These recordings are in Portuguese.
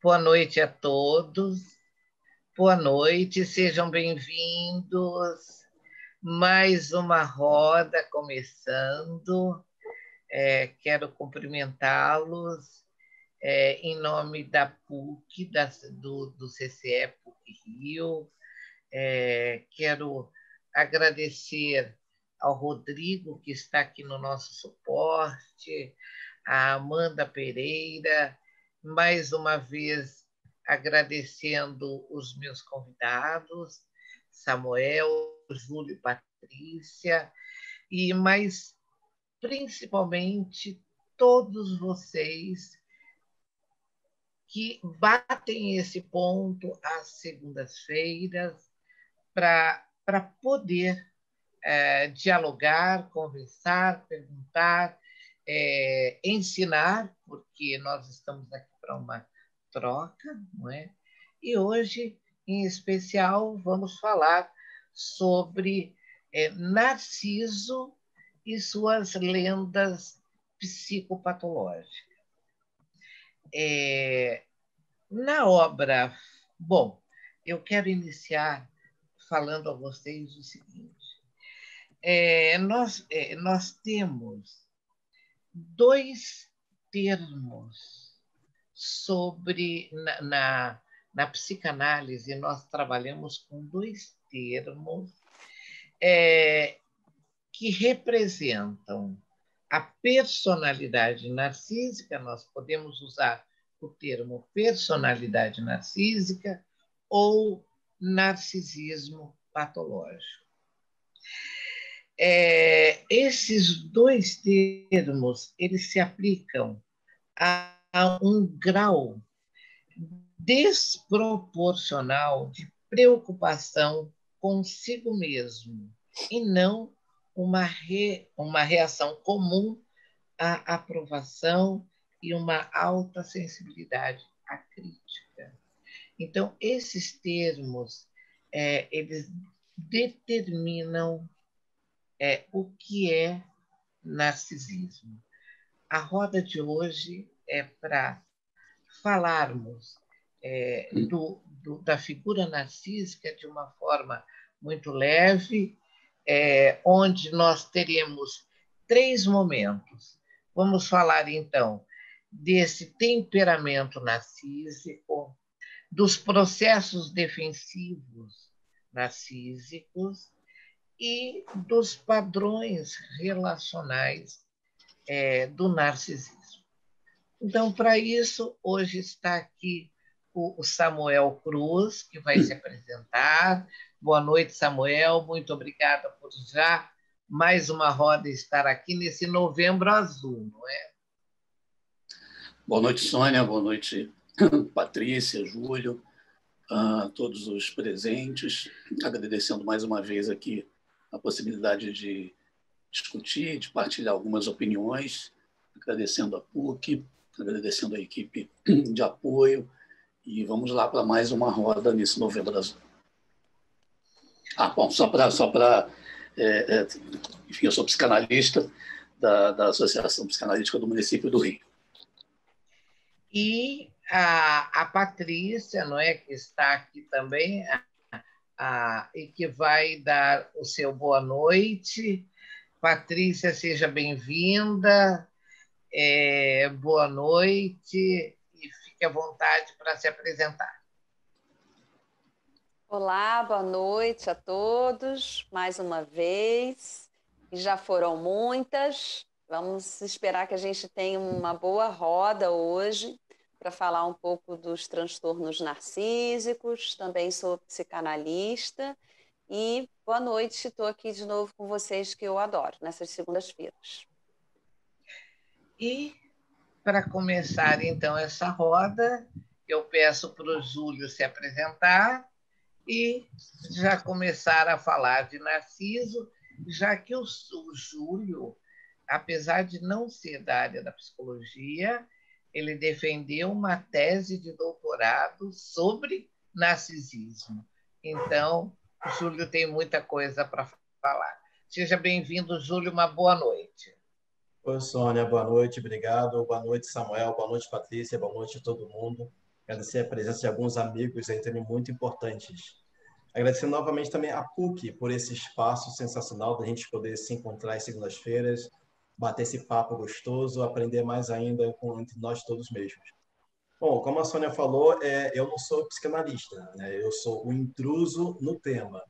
Boa noite a todos. Boa noite, sejam bem-vindos. Mais uma roda começando. Quero cumprimentá-los em nome da PUC, do CCE PUC Rio. Quero agradecer ao Rodrigo, que está aqui no nosso suporte, a Amanda Pereira, mais uma vez agradecendo os meus convidados, Samuel, Júlio e Patrícia, mas principalmente todos vocês que batem esse ponto às segundas-feiras para poder dialogar, conversar, perguntar, ensinar, porque nós estamos aqui para uma troca, não é? E hoje, em especial, vamos falar sobre Narciso e suas lendas psicopatológicas. Na obra, bom, eu quero iniciar falando a vocês o seguinte. Nós temos dois termos sobre na psicanálise, nós trabalhamos com dois termos que representam a personalidade narcísica. Nós podemos usar o termo personalidade narcísica ou narcisismo patológico. Esses dois termos eles se aplicam a um grau desproporcional de preocupação consigo mesmo e não uma reação comum à aprovação e uma alta sensibilidade à crítica. Então, esses termos eles determinam o que é narcisismo. A roda de hoje é para falarmos da figura narcísica de uma forma muito leve, onde nós teremos 3 momentos. Vamos falar, então, desse temperamento narcísico, dos processos defensivos narcísicos e dos padrões relacionais do narcisismo. Então, para isso, hoje está aqui o Samuel Cruz, que vai se apresentar. Boa noite, Samuel. Muito obrigada por já mais uma roda estar aqui nesse Novembro Azul, não é? Boa noite, Sônia. Boa noite, Patrícia, Júlio, todos os presentes. Agradecendo mais uma vez aqui a possibilidade de discutir, de partilhar algumas opiniões, agradecendo a PUC, agradecendo a equipe de apoio, e vamos lá para mais uma roda nesse Novembro Azul. Bom, enfim, eu sou psicanalista da Associação Psicanalítica do Município do Rio. E a Patrícia, não é, que está aqui também, e que vai dar o seu boa noite. Patrícia, seja bem-vinda. Boa noite e fique à vontade para se apresentar. Olá, boa noite a todos, mais uma vez. Já foram muitas. Vamos esperar que a gente tenha uma boa roda hoje para falar um pouco dos transtornos narcísicos. Também sou psicanalista e boa noite, estou aqui de novo com vocês, que eu adoro, nessas segundas-feiras. E, para começar, então, essa roda, eu peço para o Júlio se apresentar e já começar a falar de Narciso, já que o Júlio, apesar de não ser da área da psicologia, ele defendeu uma tese de doutorado sobre narcisismo. Então, o Júlio tem muita coisa para falar. Seja bem-vindo, Júlio, uma boa noite. Oi, Sônia, boa noite, obrigado. Boa noite, Samuel, boa noite, Patrícia, boa noite a todo mundo. agradecer a presença de alguns amigos aí também muito importantes. Agradecer novamente também a PUC por esse espaço sensacional da gente poder se encontrar às segundas-feiras, bater esse papo gostoso, aprender mais ainda entre nós todos mesmos. Bom, como a Sônia falou, eu não sou psicanalista, né? Eu sou um intruso no tema.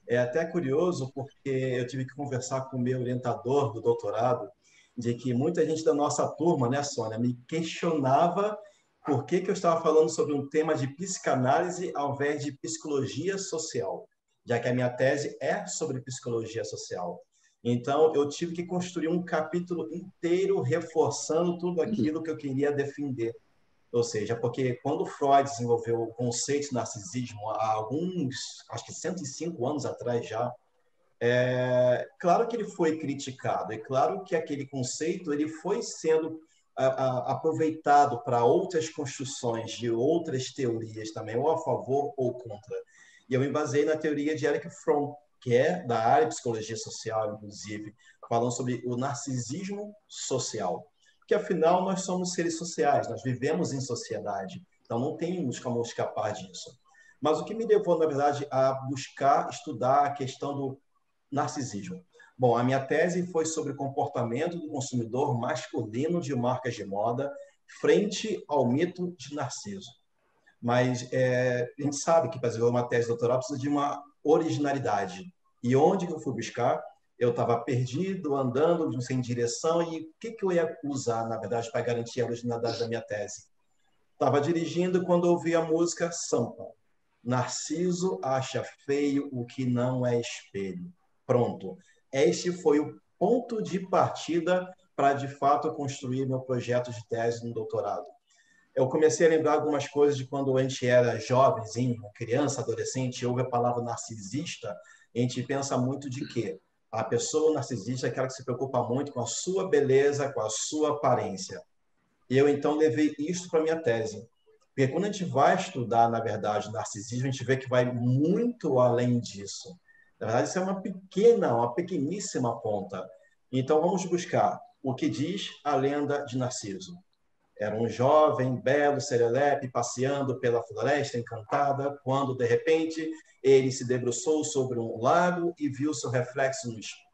É até curioso porque eu tive que conversar com o meu orientador do doutorado, de que muita gente da nossa turma, né, Sônia, me questionava por que eu estava falando sobre um tema de psicanálise ao invés de psicologia social, já que a minha tese é sobre psicologia social. Então, eu tive que construir um capítulo inteiro reforçando tudo aquilo que eu queria defender. Ou seja, porque quando Freud desenvolveu o conceito de narcisismo há alguns, acho que 105 anos atrás já, claro que ele foi criticado, é claro que aquele conceito ele foi sendo aproveitado para outras construções de outras teorias também, ou a favor ou contra. E eu me baseei na teoria de Erich Fromm, que é da área de psicologia social, inclusive, falando sobre o narcisismo social. Porque, afinal, nós somos seres sociais, nós vivemos em sociedade, então não temos como escapar disso. Mas o que me levou, na verdade, a buscar estudar a questão do narcisismo? Bom, a minha tese foi sobre o comportamento do consumidor masculino de marcas de moda frente ao mito de Narciso. Mas a gente sabe que para desenvolver uma tese doutoral precisa de uma originalidade. E onde eu fui buscar? Eu estava perdido, andando sem direção, e o que eu ia usar, na verdade, para garantir a originalidade da minha tese? Estava dirigindo quando ouvi a música Sampa. Narciso acha feio o que não é espelho. Pronto. Este foi o ponto de partida para, de fato, construir meu projeto de tese no doutorado. Eu comecei a lembrar algumas coisas de quando a gente era jovenzinho, criança, adolescente, ouve a palavra narcisista, a gente pensa muito de quê? A pessoa narcisista é aquela que se preocupa muito com a sua beleza, com a sua aparência. Eu, então, levei isso para a minha tese. Porque quando a gente vai estudar, na verdade, narcisismo, a gente vê que vai muito além disso. Na verdade, isso é uma pequeníssima ponta. Então, vamos buscar o que diz a lenda de Narciso. Era um jovem, belo, serelepe, passeando pela floresta encantada, quando, de repente, ele se debruçou sobre um lago e viu seu reflexo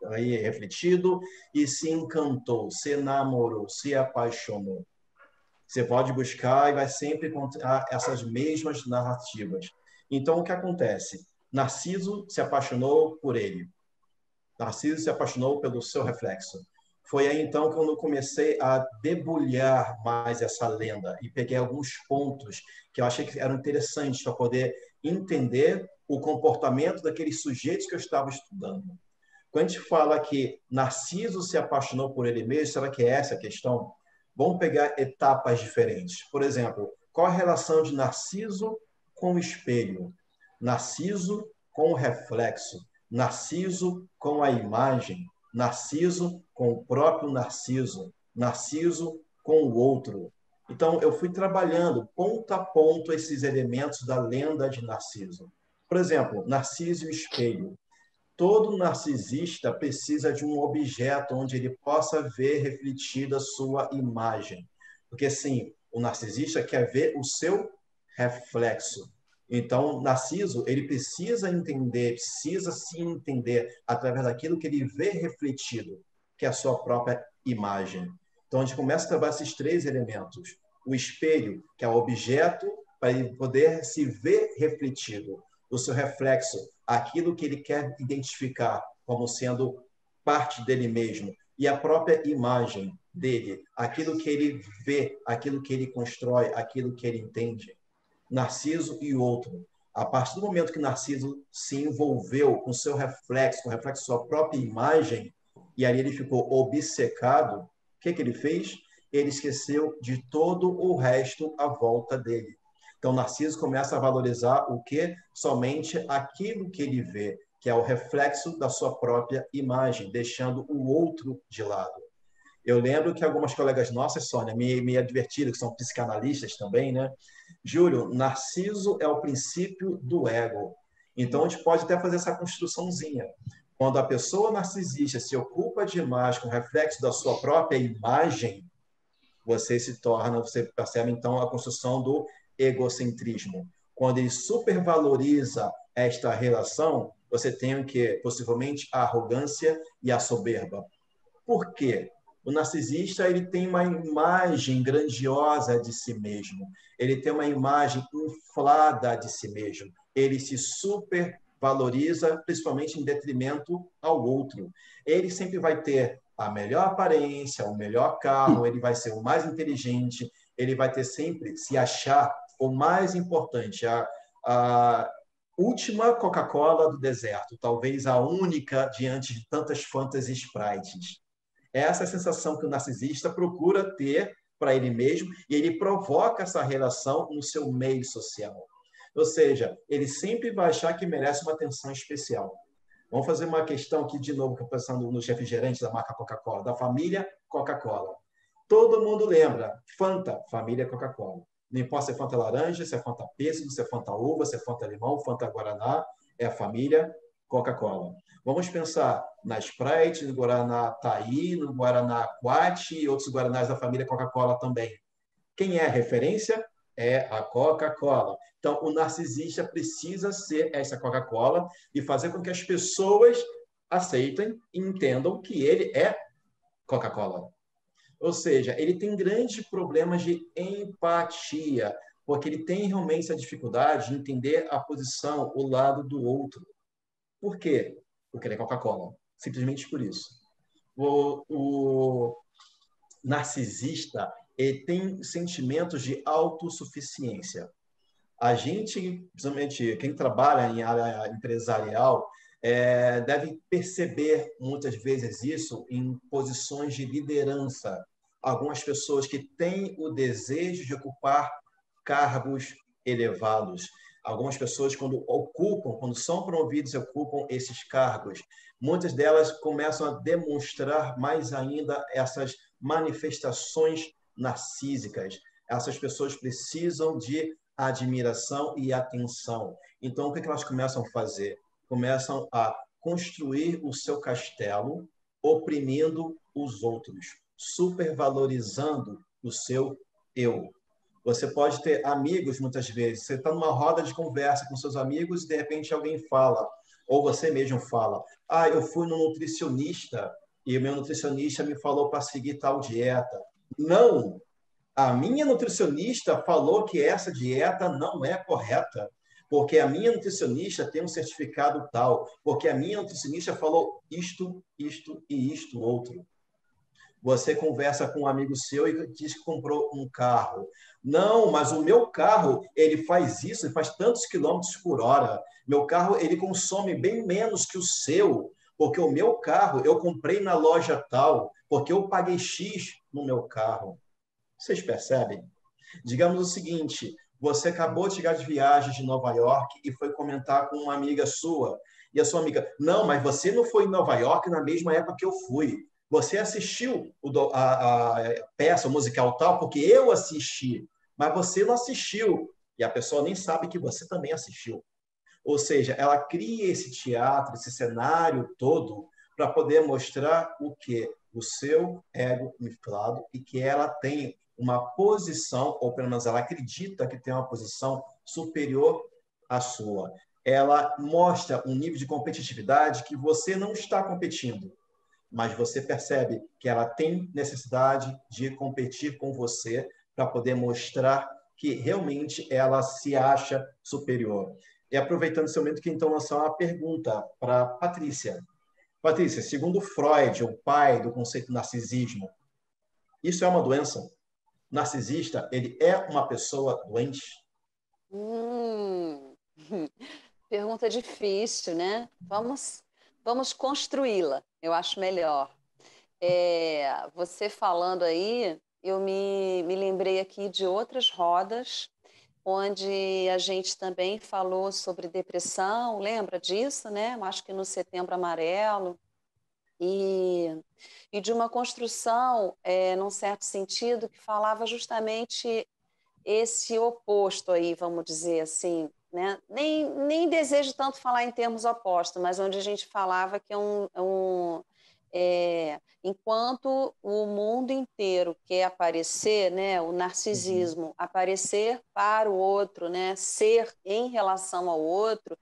aí refletido e se encantou, se namorou, se apaixonou. Você pode buscar e vai sempre encontrar essas mesmas narrativas. Então, o que acontece? Narciso se apaixonou por ele. Narciso se apaixonou pelo seu reflexo. Foi aí, então, quando eu comecei a debulhar mais essa lenda e peguei alguns pontos que eu achei que eram interessantes para poder entender o comportamento daqueles sujeitos que eu estava estudando. Quando a gente fala que Narciso se apaixonou por ele mesmo, será que é essa a questão? Vamos pegar etapas diferentes. Por exemplo, qual a relação de Narciso com o espelho? Narciso com o reflexo? Narciso com a imagem? Narciso com o próprio Narciso? Narciso com o outro? Então, eu fui trabalhando ponto a ponto esses elementos da lenda de Narciso. Por exemplo, Narciso e o espelho. Todo narcisista precisa de um objeto onde ele possa ver refletida a sua imagem. Porque, sim, o narcisista quer ver o seu reflexo. Então, Narciso, ele precisa entender, precisa se entender através daquilo que ele vê refletido, que é a sua própria imagem. Então, a gente começa a trabalhar esses três elementos. O espelho, que é o objeto para ele poder se ver refletido. O seu reflexo, aquilo que ele quer identificar como sendo parte dele mesmo. E a própria imagem dele, aquilo que ele vê, aquilo que ele constrói, aquilo que ele entende. Narciso e o outro. A partir do momento que Narciso se envolveu com seu reflexo, com o reflexo de sua própria imagem, e ali ele ficou obcecado, o que ele fez? Ele esqueceu de todo o resto à volta dele. Então, Narciso começa a valorizar o quê? Somente aquilo que ele vê, que é o reflexo da sua própria imagem, deixando o outro de lado. Eu lembro que algumas colegas nossas, Sônia, me advertiram, que são psicanalistas também, né? Júlio, Narciso é o princípio do ego. Então, a gente pode até fazer essa construçãozinha. Quando a pessoa narcisista se ocupa demais com o reflexo da sua própria imagem, você percebe, então, a construção do egocentrismo. Quando ele supervaloriza esta relação, você tem o que? Possivelmente a arrogância e a soberba. Por quê? O narcisista ele tem uma imagem grandiosa de si mesmo. Ele tem uma imagem inflada de si mesmo. Ele se supervaloriza, principalmente em detrimento ao outro. Ele sempre vai ter a melhor aparência, o melhor carro, ele vai ser o mais inteligente, ele vai ter sempre, se achar o mais importante, a última Coca-Cola do deserto, talvez a única diante de tantas Fantas e Sprites. Essa é a sensação que o narcisista procura ter para ele mesmo e ele provoca essa relação no seu meio social. Ou seja, ele sempre vai achar que merece uma atenção especial. Vamos fazer uma questão aqui de novo, pensando nos refrigerantes da marca Coca-Cola, da família Coca-Cola. Todo mundo lembra, Fanta, família Coca-Cola. Não importa se é Fanta laranja, se é Fanta pêssego, se é Fanta uva, se é Fanta limão, Fanta guaraná, é a família Coca-Cola. Vamos pensar na Sprite, no Guaraná Taí, no Guaraná Quat e outros guaranás da família Coca-Cola também. Quem é a referência? É a Coca-Cola. Então, o narcisista precisa ser essa Coca-Cola e fazer com que as pessoas aceitem e entendam que ele é Coca-Cola. Ou seja, ele tem grandes problemas de empatia, porque ele tem realmente essa dificuldade de entender a posição, o lado do outro. Por quê? Porque ele é Coca-Cola. Simplesmente por isso. O narcisista ele tem sentimentos de autossuficiência. A gente, principalmente quem trabalha em área empresarial, deve perceber muitas vezes isso em posições de liderança. Algumas pessoas que têm o desejo de ocupar cargos elevados. Algumas pessoas, quando são promovidas e ocupam esses cargos, muitas delas começam a demonstrar mais ainda essas manifestações narcísicas. Essas pessoas precisam de admiração e atenção. Então, o que elas começam a fazer? Começam a construir o seu castelo, oprimindo os outros, supervalorizando o seu eu. Você pode ter amigos, muitas vezes. Você está numa roda de conversa com seus amigos e, de repente, alguém fala, ou você mesmo fala, eu fui no nutricionista e o meu nutricionista me falou para seguir tal dieta. Não! A minha nutricionista falou que essa dieta não é correta, porque a minha nutricionista tem um certificado tal, porque a minha nutricionista falou isto, isto e isto outro. Você conversa com um amigo seu e diz que comprou um carro. Não, mas o meu carro, ele faz isso, ele faz tantos quilômetros por hora. Meu carro, ele consome bem menos que o seu, porque o meu carro eu comprei na loja tal, porque eu paguei X no meu carro. Vocês percebem? Digamos o seguinte, você acabou de chegar de viagem de Nova York e foi comentar com uma amiga sua. E a sua amiga, não, mas você não foi em Nova York na mesma época que eu fui. Você assistiu a peça musical tal, porque eu assisti, mas você não assistiu. E a pessoa nem sabe que você também assistiu. Ou seja, ela cria esse teatro, esse cenário todo, para poder mostrar o quê? O seu ego inflado e que ela tem uma posição, ou pelo menos ela acredita que tem uma posição superior à sua. Ela mostra um nível de competitividade que você não está competindo, mas você percebe que ela tem necessidade de competir com você para poder mostrar que realmente ela se acha superior. E aproveitando esse momento que então lançar uma pergunta para Patrícia. Patrícia, segundo Freud, o pai do conceito de narcisismo, isso é uma doença? Narcisista, ele é uma pessoa doente? Pergunta difícil, né? Vamos construí-la, eu acho melhor. Você falando aí, eu me lembrei aqui de outras rodas, onde a gente também falou sobre depressão, lembra disso, né? Acho que no Setembro Amarelo. E de uma construção, num certo sentido, que falava justamente esse oposto aí, vamos dizer assim, né? Nem desejo tanto falar em termos opostos, mas onde a gente falava que enquanto o mundo inteiro quer aparecer, né, o narcisismo, aparecer para o outro, né, ser em relação ao outro,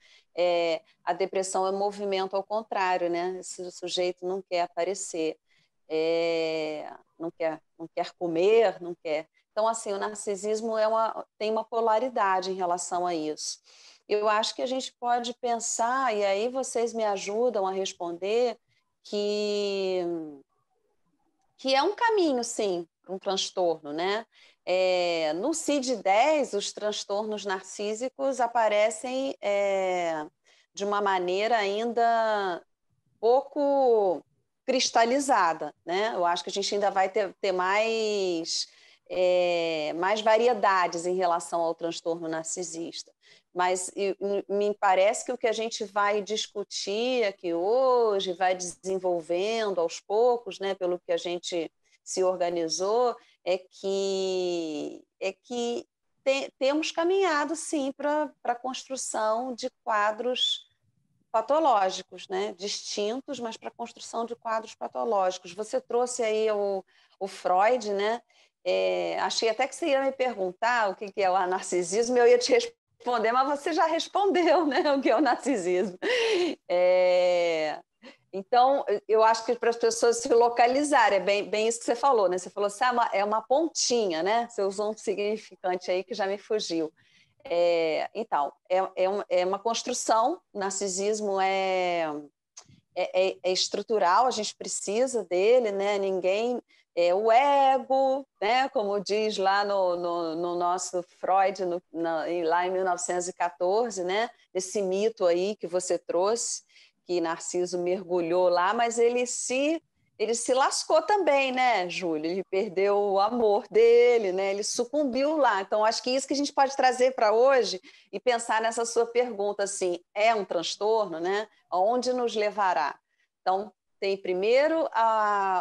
a depressão é um movimento ao contrário, né? Esse sujeito não quer aparecer, não quer comer, não quer. Então, assim, o narcisismo tem uma polaridade em relação a isso. Eu acho que a gente pode pensar, e aí vocês me ajudam a responder, que é um caminho, sim, para um transtorno, né? No CID-10, os transtornos narcísicos aparecem de uma maneira ainda pouco cristalizada, né? Eu acho que a gente ainda vai ter mais variedades em relação ao transtorno narcisista. Mas me parece que o que a gente vai discutir aqui hoje, vai desenvolvendo aos poucos, né, pelo que a gente se organizou, é que temos caminhado, sim, para a construção de quadros patológicos, né? Distintos, mas para a construção de quadros patológicos. Você trouxe aí o Freud, né? Achei até que você ia me perguntar o que é o narcisismo, eu ia te responder, mas você já respondeu, né? O que é o narcisismo. Então, eu acho que para as pessoas se localizarem, é bem isso que você falou, né? Você falou assim, é uma pontinha, né? Você usou um significante aí que já me fugiu. Então, é uma construção, o narcisismo é estrutural, a gente precisa dele, né? Ninguém... o ego, né? Como diz lá no nosso Freud, lá em 1914, né? Esse mito aí que você trouxe, que Narciso mergulhou lá, mas ele se lascou também, né, Júlio? Ele perdeu o amor dele, né? Ele sucumbiu lá. Então, acho que isso que a gente pode trazer para hoje e pensar nessa sua pergunta, assim, é um transtorno, né? Aonde nos levará? Então, tem primeiro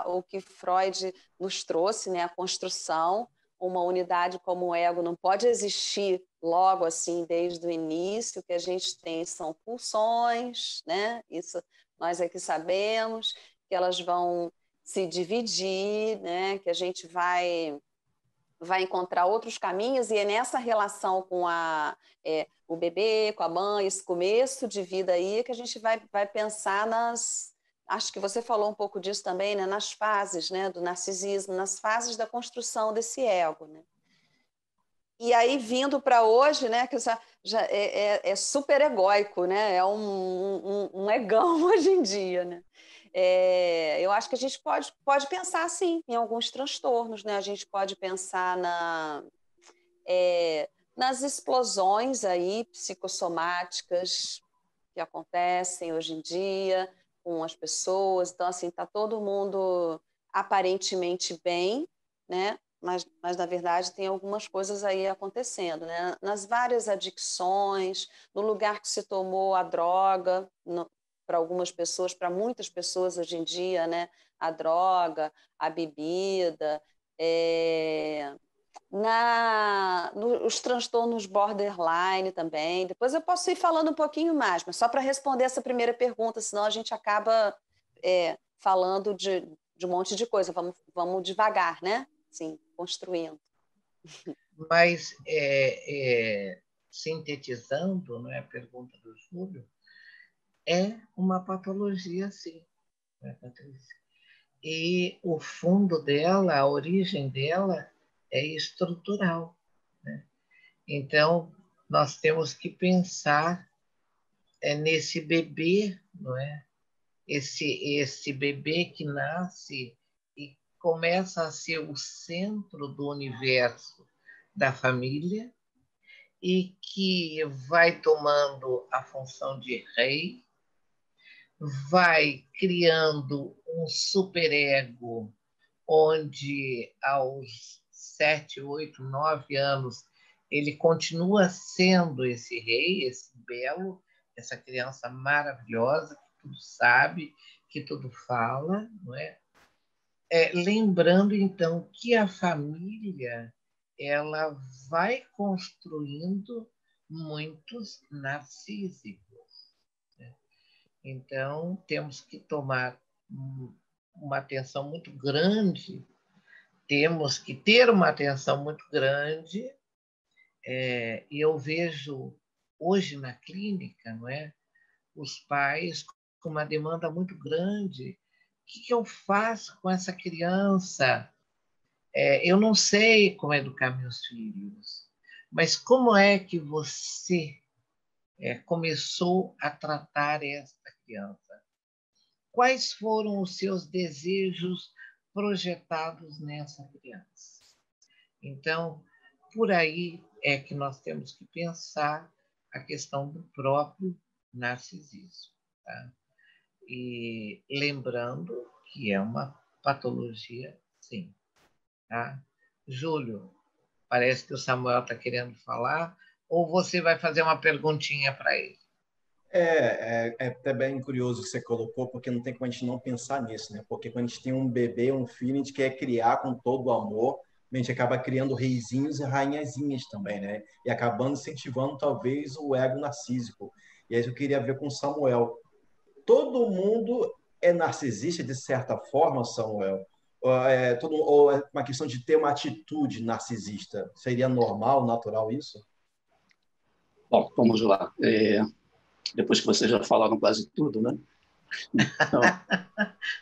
o que Freud nos trouxe, né? A construção, uma unidade como o ego não pode existir logo assim, desde o início. O que a gente tem são pulsões, né? Isso nós aqui sabemos, que elas vão se dividir, né? Que a gente vai encontrar outros caminhos, e é nessa relação com o bebê, com a mãe, esse começo de vida aí, que a gente vai pensar acho que você falou um pouco disso também, né? Nas fases, né, do narcisismo, nas fases da construção desse ego, né? E aí, vindo para hoje, né, que já é super egóico, né? É um egão hoje em dia, né? Eu acho que a gente pode pensar, sim, em alguns transtornos, né? A gente pode pensar nas explosões aí psicossomáticas que acontecem hoje em dia com as pessoas. Então, assim, está todo mundo aparentemente bem, né? Mas, na verdade, tem algumas coisas aí acontecendo, né? Nas várias adicções, no lugar que se tomou a droga, para algumas pessoas, para muitas pessoas hoje em dia, né? A droga, a bebida, os transtornos borderline também. Depois eu posso ir falando um pouquinho mais, mas só para responder essa primeira pergunta, senão a gente acaba falando de um monte de coisa. Vamos devagar, né? Sim, construindo. Mas, sintetizando, não é, a pergunta do Júlio, é uma patologia, sim, né, Patrícia? E o fundo dela, a origem dela é estrutural, né? Então, nós temos que pensar nesse bebê, não é? Esse bebê que nasce e começa a ser o centro do universo da família e que vai tomando a função de rei, vai criando um superego onde aos 7, 8, 9 anos ele continua sendo esse rei, esse belo, essa criança maravilhosa que tudo sabe, que tudo fala, não é? Lembrando então que a família ela vai construindo muitos narcísicos, né? Então temos que tomar uma atenção muito grande, temos que ter uma atenção muito grande, e eu vejo hoje na clínica, não é? Os pais com uma demanda muito grande. O que eu faço com essa criança? Eu não sei como educar meus filhos, mas como é que você começou a tratar esta criança? Quais foram os seus desejos projetados nessa criança? Então, por aí é que nós temos que pensar a questão do próprio narcisismo. Tá? E lembrando que é uma patologia, sim. Tá? Júlio, parece que o Samuel está querendo falar, ou você vai fazer uma perguntinha para ele? É até bem curioso que você colocou, porque não tem como a gente não pensar nisso, né? Porque quando a gente tem um bebê, um filho, a gente quer criar com todo o amor, a gente acaba criando reizinhos e rainhazinhas também, né? E acabando incentivando, talvez, o ego narcísico. E aí eu queria ver com o Samuel. Todo mundo é narcisista de certa forma, Samuel? Ou é uma questão de ter uma atitude narcisista? Seria normal, natural isso? Bom, vamos lá. Depois que vocês já falaram quase tudo, né? Então,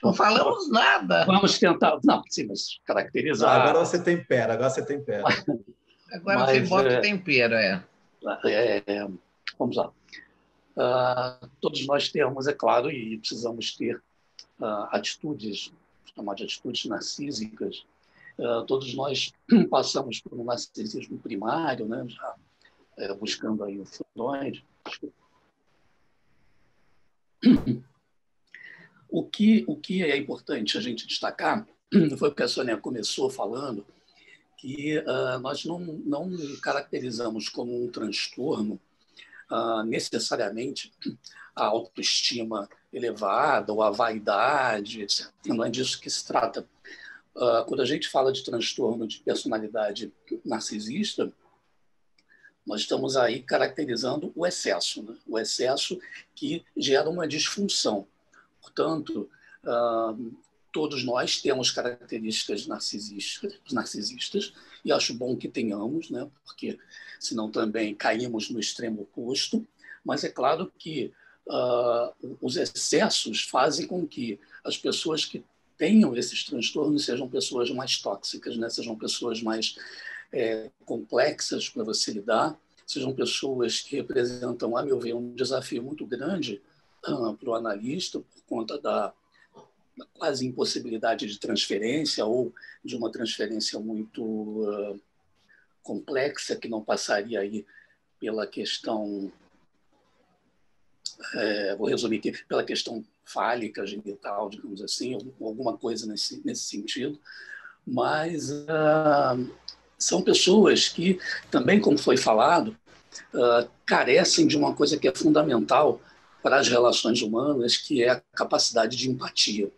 não falamos nada. Vamos tentar. Não, sim, mas caracterizar. Não, agora você tempera, agora você tempera. Agora você bota o tempero, Vamos lá. Todos nós temos, é claro, e precisamos ter atitudes, chamar de atitudes narcísicas. Todos nós passamos por um narcisismo primário, né? Já buscando aí o Freud. O que é importante a gente destacar foi o que a Sônia começou falando, que nós não caracterizamos como um transtorno necessariamente a autoestima elevada ou a vaidade, etc. Não é disso que se trata. Quando a gente fala de transtorno de personalidade narcisista, nós estamos aí caracterizando o excesso, né? O excesso que gera uma disfunção. Portanto, todos nós temos características narcisistas, e acho bom que tenhamos, né? Porque senão também caímos no extremo oposto. Mas é claro que os excessos fazem com que as pessoas que tenham esses transtornos sejam pessoas mais tóxicas, né? Sejam pessoas mais complexas para você lidar, sejam pessoas que representam, a meu ver, um desafio muito grande para o analista, por conta da quase impossibilidade de transferência ou de uma transferência muito complexa, que não passaria aí pela questão, vou resumir aqui, pela questão fálica, genital, digamos assim, alguma coisa nesse sentido. Mas são pessoas que, também como foi falado, carecem de uma coisa que é fundamental para as relações humanas, que é a capacidade de empatia.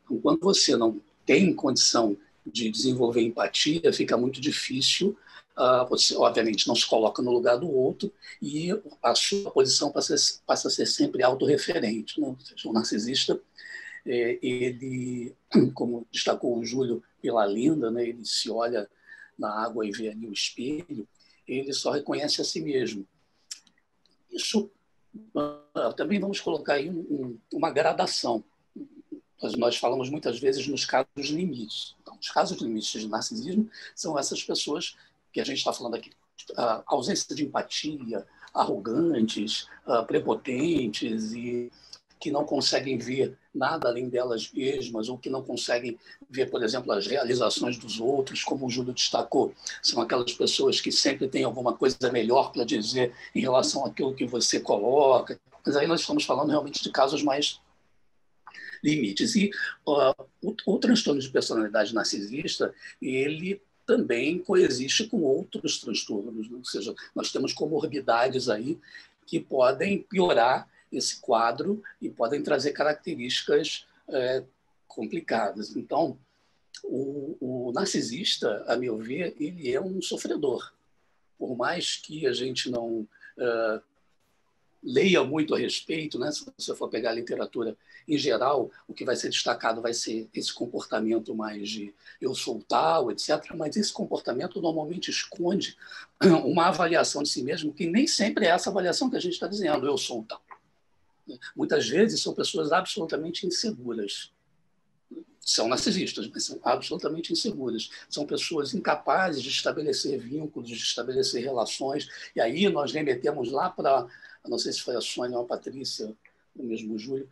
Então, quando você não tem condição de desenvolver empatia, fica muito difícil, você, obviamente, não se coloca no lugar do outro e a sua posição passa a ser sempre autorreferente, né? Ou seja, o narcisista, ele, como destacou o Júlio pela Linda, né? Ele se olha na água e vê ali o espelho, ele só reconhece a si mesmo. Isso também vamos colocar aí uma gradação. Nós falamos muitas vezes nos casos limites. Então, os casos limites de narcisismo são essas pessoas que a gente está falando aqui, ausência de empatia, arrogantes, prepotentes e que não conseguem ver nada além delas mesmas, ou que não conseguem ver, por exemplo, as realizações dos outros, como o Júlio destacou. São aquelas pessoas que sempre têm alguma coisa melhor para dizer em relação àquilo que você coloca. Mas aí nós estamos falando realmente de casos mais limites. E o transtorno de personalidade narcisista, ele também coexiste com outros transtornos, né? Ou seja, nós temos comorbidades aí que podem piorar esse quadro e podem trazer características complicadas. Então, o narcisista, a meu ver, ele é um sofredor. Por mais que a gente não leia muito a respeito, né? Se você for pegar a literatura em geral, o que vai ser destacado vai ser esse comportamento mais de eu sou tal, etc. Mas esse comportamento normalmente esconde uma avaliação de si mesmo que nem sempre é essa avaliação que a gente está dizendo, eu sou tal. Muitas vezes são pessoas absolutamente inseguras. São narcisistas, mas são absolutamente inseguras. São pessoas incapazes de estabelecer vínculos, de estabelecer relações. E aí nós remetemos lá para, não sei se foi a Sônia ou a Patrícia, ou mesmo o Júlio,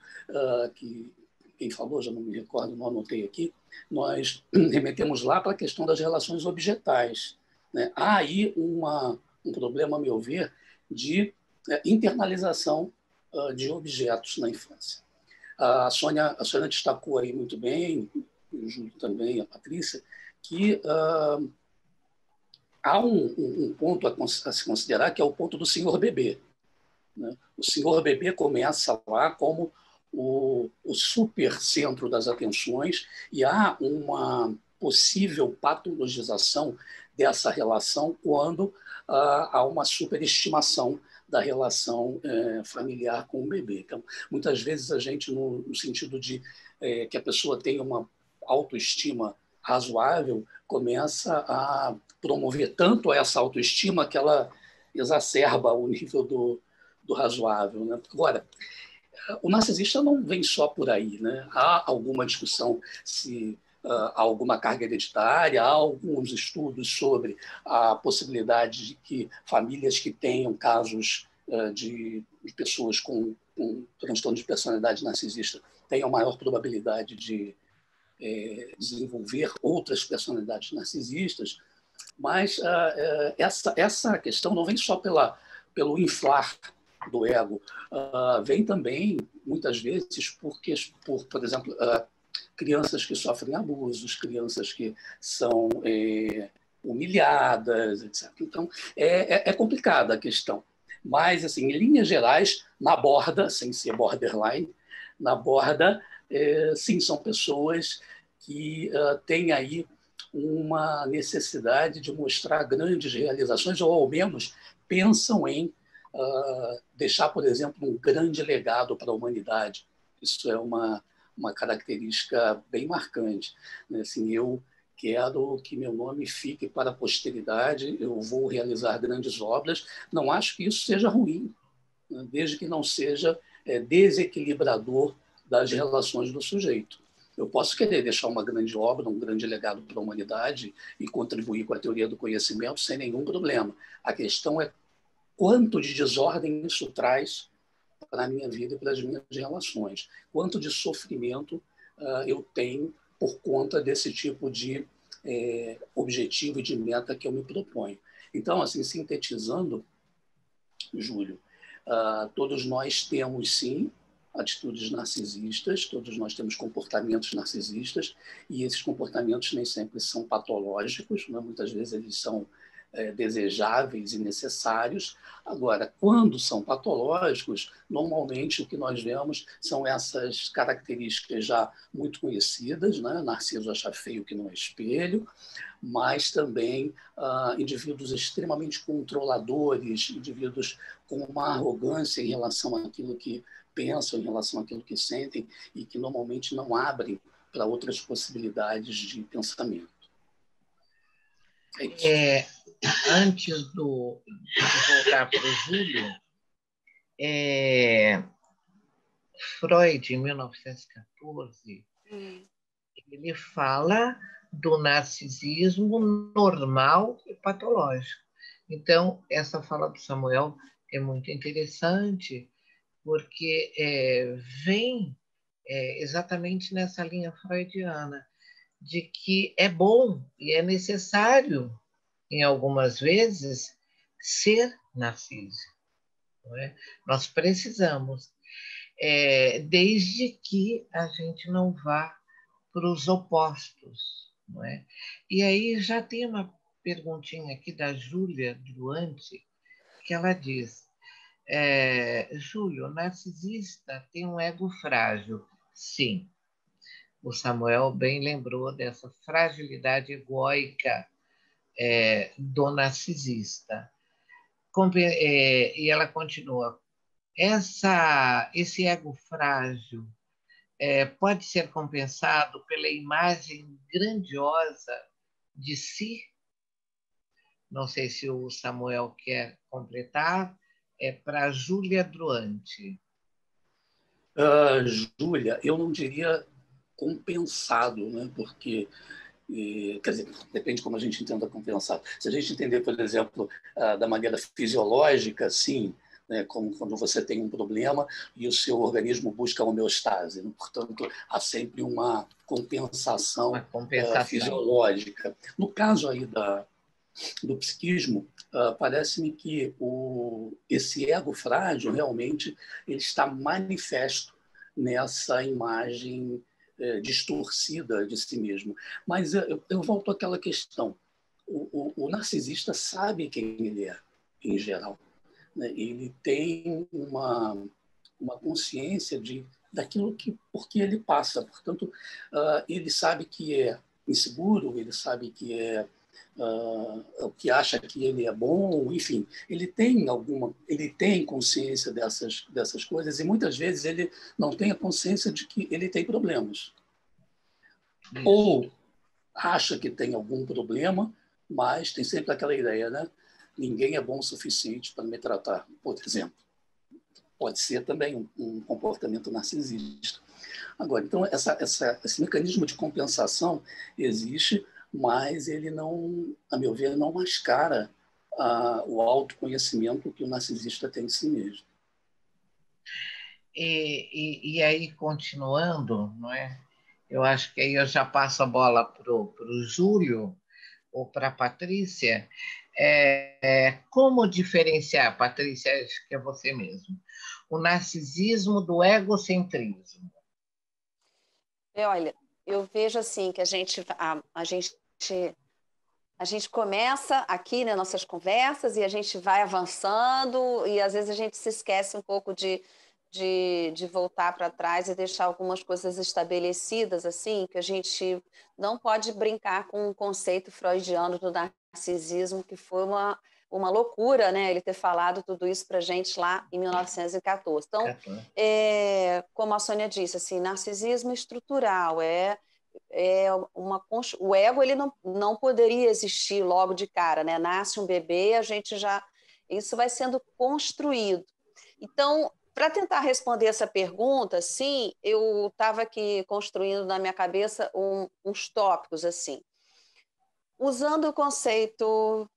que quem falou, já não me recordo, não anotei aqui, nós remetemos lá para a questão das relações objetais. Né? Há aí um problema, a meu ver, de internalização de objetos na infância. A Sônia destacou aí muito bem, o Júlio também, a Patrícia, que há um ponto a se considerar, que é o ponto do senhor bebê. Né? O senhor bebê começa lá como o super centro das atenções e há uma possível patologização dessa relação quando há uma superestimação da relação familiar com o bebê. Então, muitas vezes a gente, no sentido de que a pessoa tenha uma autoestima razoável, começa a promover tanto essa autoestima que ela exacerba o nível do razoável. Né? Agora, o narcisista não vem só por aí. Né? Há alguma discussão se há alguma carga hereditária, há alguns estudos sobre a possibilidade de que famílias que tenham casos de pessoas com transtorno de personalidade narcisista tenham maior probabilidade de desenvolver outras personalidades narcisistas, mas essa questão não vem só pelo inflar do ego, vem também, muitas vezes, por exemplo, crianças que sofrem abusos, crianças que são humilhadas, etc. Então, é complicada a questão. Mas, assim, em linhas gerais, na borda, sem ser borderline, na borda, sim, são pessoas que têm aí uma necessidade de mostrar grandes realizações, ou ao menos pensam em deixar, por exemplo, um grande legado para a humanidade. Isso é uma característica bem marcante. Né? Assim, eu quero que meu nome fique para a posteridade, eu vou realizar grandes obras. Não acho que isso seja ruim, né? Desde que não seja desequilibrador das relações do sujeito. Eu posso querer deixar uma grande obra, um grande legado para a humanidade e contribuir com a teoria do conhecimento sem nenhum problema. A questão é quanto de desordem isso traz para a minha vida e para as minhas relações. Quanto de sofrimento eu tenho por conta desse tipo de objetivo e de meta que eu me proponho. Então, assim, sintetizando, Júlio, todos nós temos, sim, atitudes narcisistas, todos nós temos comportamentos narcisistas, e esses comportamentos nem sempre são patológicos, né? Muitas vezes eles são desejáveis e necessários. Agora, quando são patológicos, normalmente o que nós vemos são essas características já muito conhecidas, né? Narciso acha feio que não é espelho, mas também indivíduos extremamente controladores, indivíduos com uma arrogância em relação àquilo que pensam, em relação àquilo que sentem, e que normalmente não abrem para outras possibilidades de pensamento. Antes de voltar para o Júlio, Freud, em 1914, ele fala do narcisismo normal e patológico. Então, essa fala do Samuel é muito interessante, porque vem exatamente nessa linha freudiana, de que é bom e é necessário, em algumas vezes, ser narciso. Não é? Nós precisamos, desde que a gente não vá para os opostos. Não é? E aí já tem uma perguntinha aqui da Júlia Duante, que ela diz: Júlio, o narcisista tem um ego frágil. Sim. O Samuel bem lembrou dessa fragilidade egóica do narcisista. E ela continua: esse ego frágil pode ser compensado pela imagem grandiosa de si? Não sei se o Samuel quer completar. É para Júlia Druante. Júlia, eu não diria compensado, né? Porque, quer dizer, depende como a gente entenda compensado. Se a gente entender, por exemplo, da maneira fisiológica, sim, né, como quando você tem um problema e o seu organismo busca a homeostase. Né? Portanto, há sempre uma compensação fisiológica. No caso aí do psiquismo, parece-me que esse ego frágil realmente ele está manifesto nessa imagem distorcida de si mesmo. Mas eu volto àquela questão. O narcisista sabe quem ele é, em geral. Né? Ele tem uma consciência daquilo por que ele passa. Portanto, ele sabe que é inseguro, ele sabe que o que acha que ele é bom, enfim, ele tem consciência dessas coisas e muitas vezes ele não tem a consciência de que ele tem problemas. Isso. Ou acha que tem algum problema, mas tem sempre aquela ideia, né? Ninguém é bom o suficiente para me tratar, por exemplo. Pode ser também um comportamento narcisista. Agora, então, esse mecanismo de compensação existe, mas ele não, a meu ver, não mascara o autoconhecimento que o narcisista tem de si mesmo. E aí, continuando, não é? Eu acho que aí eu já passo a bola para o Júlio ou para a Patrícia. Como diferenciar, Patrícia, acho que é você mesmo, o narcisismo do egocentrismo? Olha, eu vejo assim que a gente começa aqui nas nossas conversas e a gente vai avançando e às vezes a gente se esquece um pouco de voltar para trás e deixar algumas coisas estabelecidas, assim, que a gente não pode brincar com o conceito freudiano do narcisismo, que foi uma loucura, né? Ele ter falado tudo isso para a gente lá em 1914. Então, como a Sônia disse, assim, narcisismo estrutural o ego ele não poderia existir logo de cara, né? Nasce um bebê, isso vai sendo construído. Então, para tentar responder essa pergunta, sim, eu estava aqui construindo na minha cabeça uns tópicos assim, usando o conceito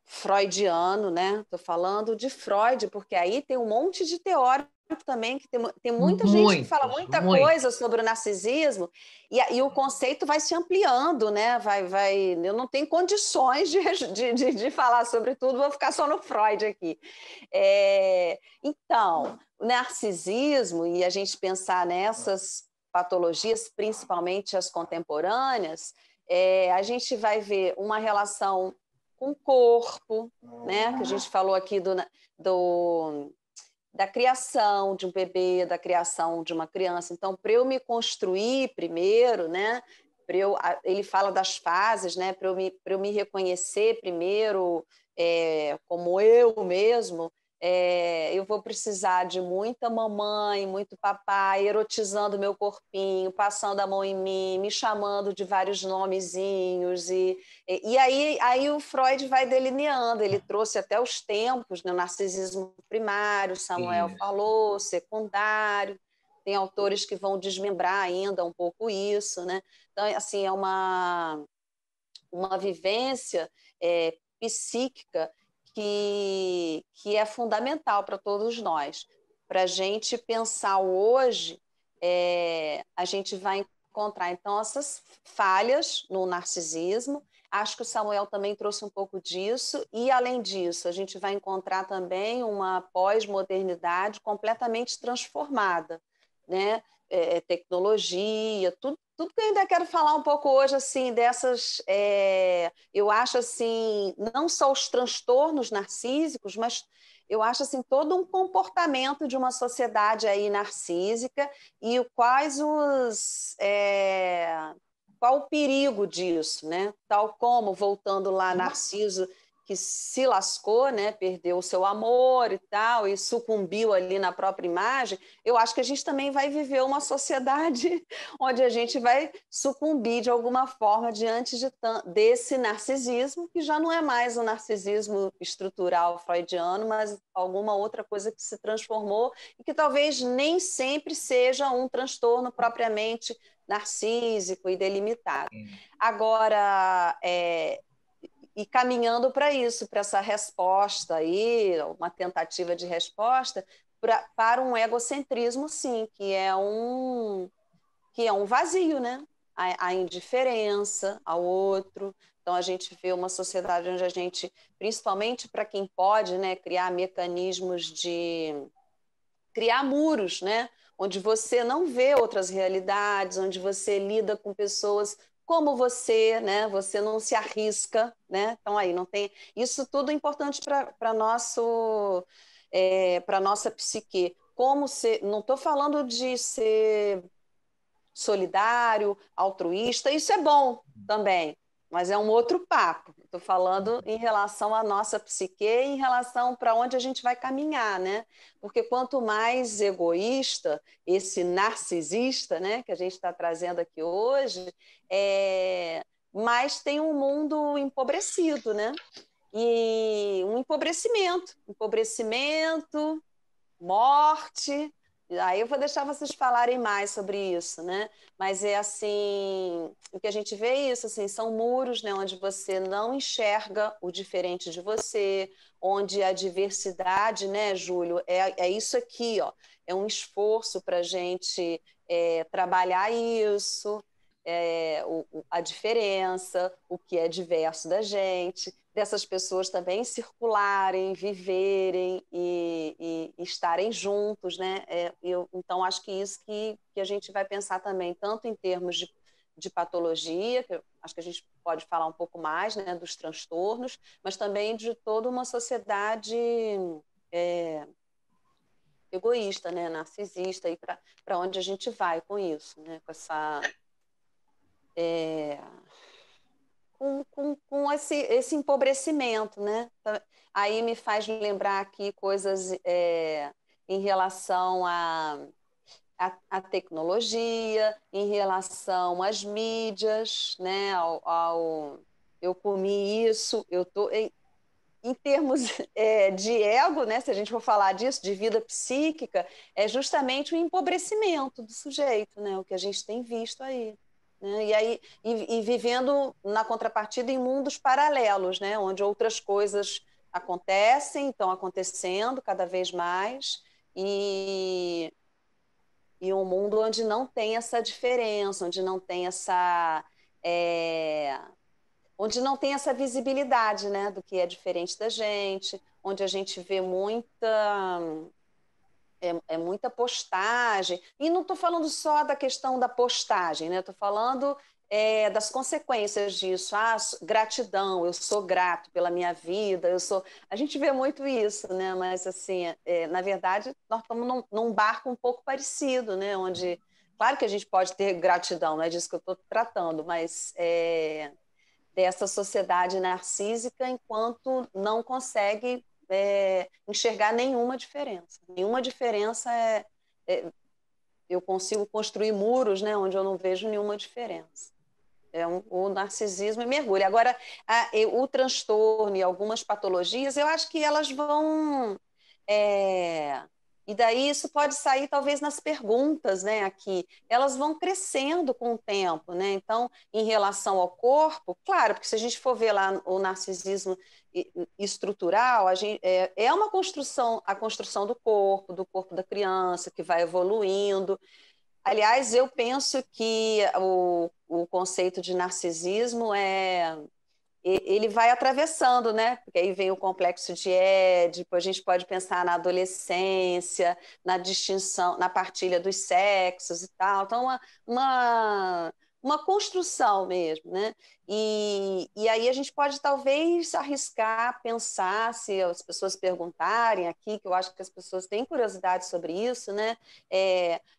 freudiano, né? Estou falando de Freud, porque aí tem um monte de teórico também, que tem muita gente que fala muita coisa sobre o narcisismo, e o conceito vai se ampliando, né? Eu não tenho condições de falar sobre tudo, vou ficar só no Freud aqui. Então, o narcisismo, e a gente pensar nessas patologias, principalmente as contemporâneas, a gente vai ver uma relação com o corpo, né? Que a gente falou aqui da criação de um bebê, da criação de uma criança. Então, para eu me construir primeiro, né? Ele fala das fases, né? Para eu me reconhecer primeiro como eu mesmo, eu vou precisar de muita mamãe, muito papai, erotizando meu corpinho, passando a mão em mim, me chamando de vários nomezinhos. E aí o Freud vai delineando, ele trouxe até os tempos, né? O narcisismo primário, Samuel falou, secundário. Tem autores que vão desmembrar ainda um pouco isso, né? Então, assim, é uma vivência psíquica que é fundamental para todos nós. Para a gente pensar o hoje, a gente vai encontrar, então, essas falhas no narcisismo. Acho que o Samuel também trouxe um pouco disso, e, além disso, a gente vai encontrar também uma pós-modernidade completamente transformada, né? Tecnologia, tudo que eu ainda quero falar um pouco hoje, assim, dessas... eu acho, assim, não só os transtornos narcísicos, mas eu acho, assim, todo um comportamento de uma sociedade aí narcísica e qual o perigo disso, né? Tal como, voltando lá, Narciso, que se lascou, né, perdeu o seu amor e tal, e sucumbiu ali na própria imagem, eu acho que a gente também vai viver uma sociedade onde a gente vai sucumbir de alguma forma diante desse narcisismo, que já não é mais um narcisismo estrutural freudiano, mas alguma outra coisa que se transformou e que talvez nem sempre seja um transtorno propriamente narcísico e delimitado. Agora, e caminhando para isso, para essa resposta aí, uma tentativa de resposta para um egocentrismo, sim, que é um vazio, né? A indiferença ao outro. Então, a gente vê uma sociedade onde a gente, principalmente para quem pode, né, criar mecanismos de criar muros, né? Onde você não vê outras realidades, onde você lida com pessoas como você, né? Você não se arrisca, né? Então aí não tem isso tudo é importante para nosso para nossa psique. Como ser, não estou falando de ser solidário, altruísta, isso é bom também, mas é um outro papo. Estou falando em relação à nossa psique, em relação para onde a gente vai caminhar, né? Porque quanto mais egoísta, esse narcisista, né, que a gente está trazendo aqui hoje, mais tem um mundo empobrecido, né? E um empobrecimento, morte. Aí eu vou deixar vocês falarem mais sobre isso, né? Mas é assim, o que a gente vê é isso, assim, são muros, né, onde você não enxerga o diferente de você, onde a diversidade, né, Júlio, é isso aqui, ó, é um esforço para a gente trabalhar isso, a diferença, o que é diverso da gente, dessas pessoas também circularem, viverem e estarem juntos, né? Então, acho que isso que a gente vai pensar também, tanto em termos de patologia, que eu acho que a gente pode falar um pouco mais, né, dos transtornos, mas também de toda uma sociedade egoísta, né, narcisista, e para onde a gente vai com isso, né, com essa... com esse empobrecimento, né? Aí me faz lembrar aqui coisas em relação à tecnologia, em relação às mídias, né? Eu comi isso, eu tô em termos de ego, né? Se a gente for falar disso, de vida psíquica, é justamente o empobrecimento do sujeito, né? O que a gente tem visto aí. Né? E aí e vivendo na contrapartida em mundos paralelos, né? Onde outras coisas acontecem, estão acontecendo cada vez mais, e um mundo onde não tem essa diferença, onde não tem onde não tem essa visibilidade, né, do que é diferente da gente, onde a gente vê muita postagem. E não estou falando só da questão da postagem, né? Estou falando das consequências disso. Gratidão, eu sou grato pela minha vida, A gente vê muito isso, né? Mas, assim, na verdade, nós estamos num barco um pouco parecido, né? Onde, claro que a gente pode ter gratidão, não é disso que eu estou tratando, mas dessa sociedade narcísica enquanto não consegue enxergar nenhuma diferença. Nenhuma diferença eu consigo construir muros, né, onde eu não vejo nenhuma diferença. O narcisismo mergulha. Agora, o transtorno e algumas patologias, eu acho que elas vão... e daí isso pode sair talvez nas perguntas, né, aqui. Elas vão crescendo com o tempo, né? Então, em relação ao corpo, claro, porque se a gente for ver lá o narcisismo estrutural, é uma construção, a construção do corpo da criança, que vai evoluindo. Aliás, eu penso que o conceito de narcisismo ele vai atravessando, né? Porque aí vem o complexo de Édipo, a gente pode pensar na adolescência, na distinção, na partilha dos sexos e tal. Então, uma construção mesmo, né? E aí a gente pode talvez arriscar, pensar, se as pessoas perguntarem aqui, que eu acho que as pessoas têm curiosidade sobre isso, né?